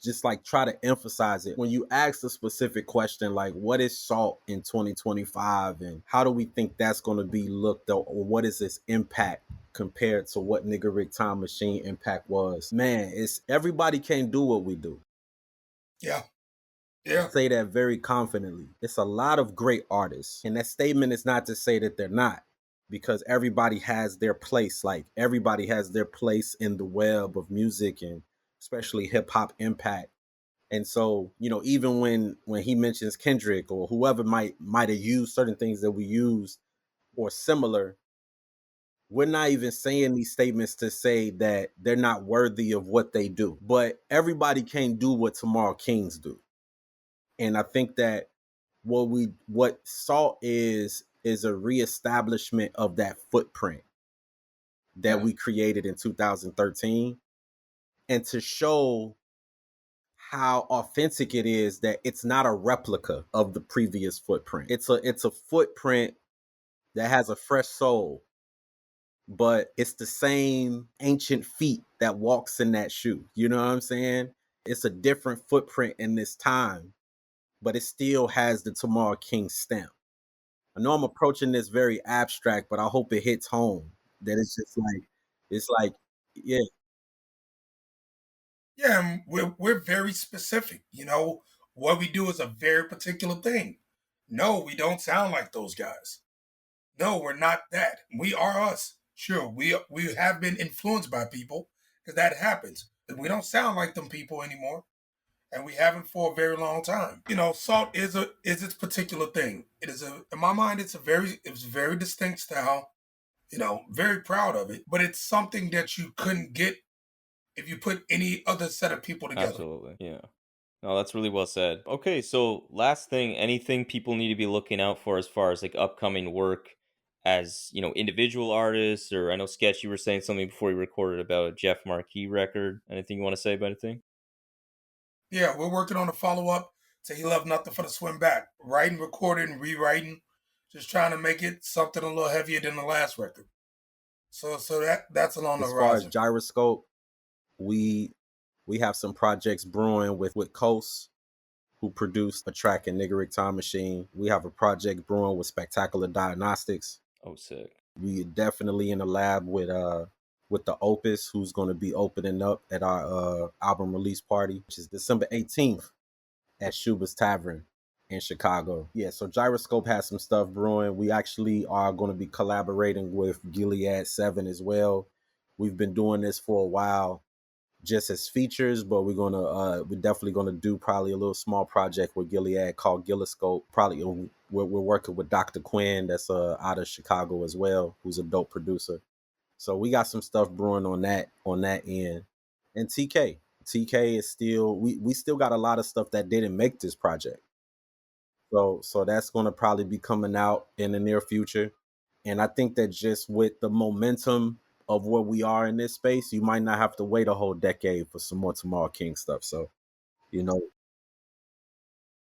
just like try to emphasize it when you ask the specific question, like, what is SALT in 2025, and how do we think that's going to be looked at, or what is its impact compared to what Nigga Rick Time Machine impact was? Man, it's everybody can't do what we do. Yeah. I Yeah. say that very confidently. It's a lot of great artists. And that statement is not to say that they're not, because everybody has their place. Like everybody has their place in the web of music and especially hip hop impact. And so, even when he mentions Kendrick or whoever might have used certain things that we use or similar, we're not even saying these statements to say that they're not worthy of what they do. But everybody can't do what Tomorrow Kings do. And I think that what SALT is a reestablishment of that footprint that Yeah. we created in 2013, and to show how authentic it is that it's not a replica of the previous footprint. It's a footprint that has a fresh soul, but it's the same ancient feet that walks in that shoe. You know what I'm saying? It's a different footprint in this time, but it still has the Tomorrow King stamp. I know I'm approaching this very abstract, but I hope it hits home. That it's like, yeah, Yeah, and we're very specific. what we do is a very particular thing. No, we don't sound like those guys. No, we're not that. We are us. Sure, we have been influenced by people because that happens. But we don't sound like them people anymore, and we haven't for a very long time. Salt is its particular thing. It is in my mind, it's a very distinct style. Very proud of it, but it's something that you couldn't get if you put any other set of people together. Absolutely. Yeah. No, that's really well said. Okay, so last thing, anything people need to be looking out for as far as like upcoming work as, individual artists, or I know Sketch, you were saying something before you recorded about a Jeff Marquis record. Anything you want to say about anything? Yeah, we're working on a follow-up to He Left Nothing for the Swim Back. Writing, recording, rewriting, just trying to make it something a little heavier than the last record. So that's along the As far as horizon. Gyroscope, we have some projects brewing with Coase, who produced a track in Niggerick Time Machine. We have a project brewing with Spectacular Diagnostics. Oh, sick. We definitely in the lab with the Opus, who's going to be opening up at our album release party, which is December 18th at Shuba's Tavern in Chicago. Yeah, so Gyroscope has some stuff brewing. We actually are going to be collaborating with Gilead 7 as well. We've been doing this for a while just as features, but we're definitely gonna do probably a little small project with Gilead called Gilloscope. Probably we're working with Dr. Quinn, that's out of Chicago as well, who's a dope producer. So we got some stuff brewing on that end. And TK is still, we still got a lot of stuff that didn't make this project. So that's gonna probably be coming out in the near future. And I think that just with the momentum of where we are in this space, you might not have to wait a whole decade for some more Tomorrow King stuff. So,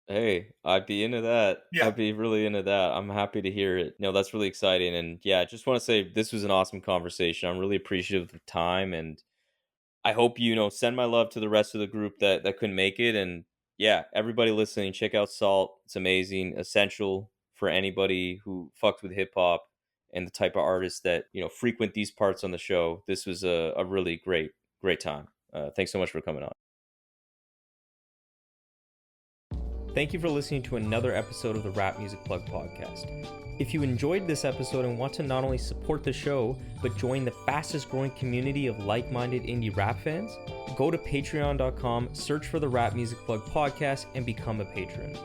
Hey, I'd be into that. Yeah. I'd be really into that. I'm happy to hear it. No, that's really exciting. And yeah, I just want to say this was an awesome conversation. I'm really appreciative of the time, and I hope send my love to the rest of the group that couldn't make it. And yeah, everybody listening, check out Salt. It's amazing, essential for anybody who fucked with hip hop and the type of artists that frequent these parts on the show. This was a really great time. Thanks so much for coming on. Thank you for listening to another episode of the Rap Music Plug podcast. If you enjoyed this episode and want to not only support the show, but join the fastest growing community of like-minded indie rap fans, go to patreon.com, search for the Rap Music Plug podcast, and become a patron.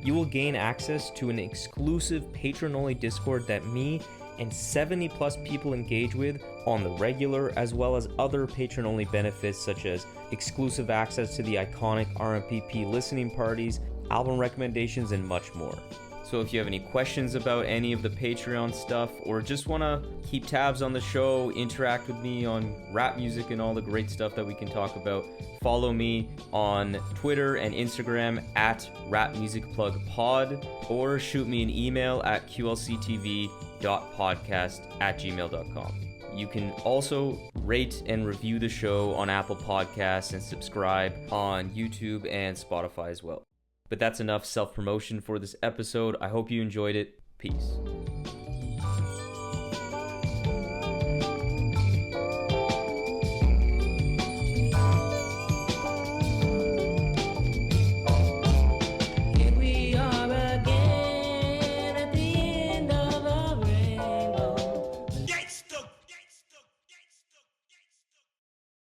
You will gain access to an exclusive patron-only Discord that me and 70 plus people engage with on the regular, as well as other patron-only benefits such as exclusive access to the iconic RMPP listening parties, album recommendations, and much more. So if you have any questions about any of the Patreon stuff, or just want to keep tabs on the show, interact with me on rap music and all the great stuff that we can talk about, follow me on Twitter and Instagram at rapmusicplugpod, or shoot me an email at qlctv.podcast@gmail.com. You can also rate and review the show on Apple Podcasts and subscribe on YouTube and Spotify as well. But that's enough self-promotion for this episode. I hope you enjoyed it. Peace.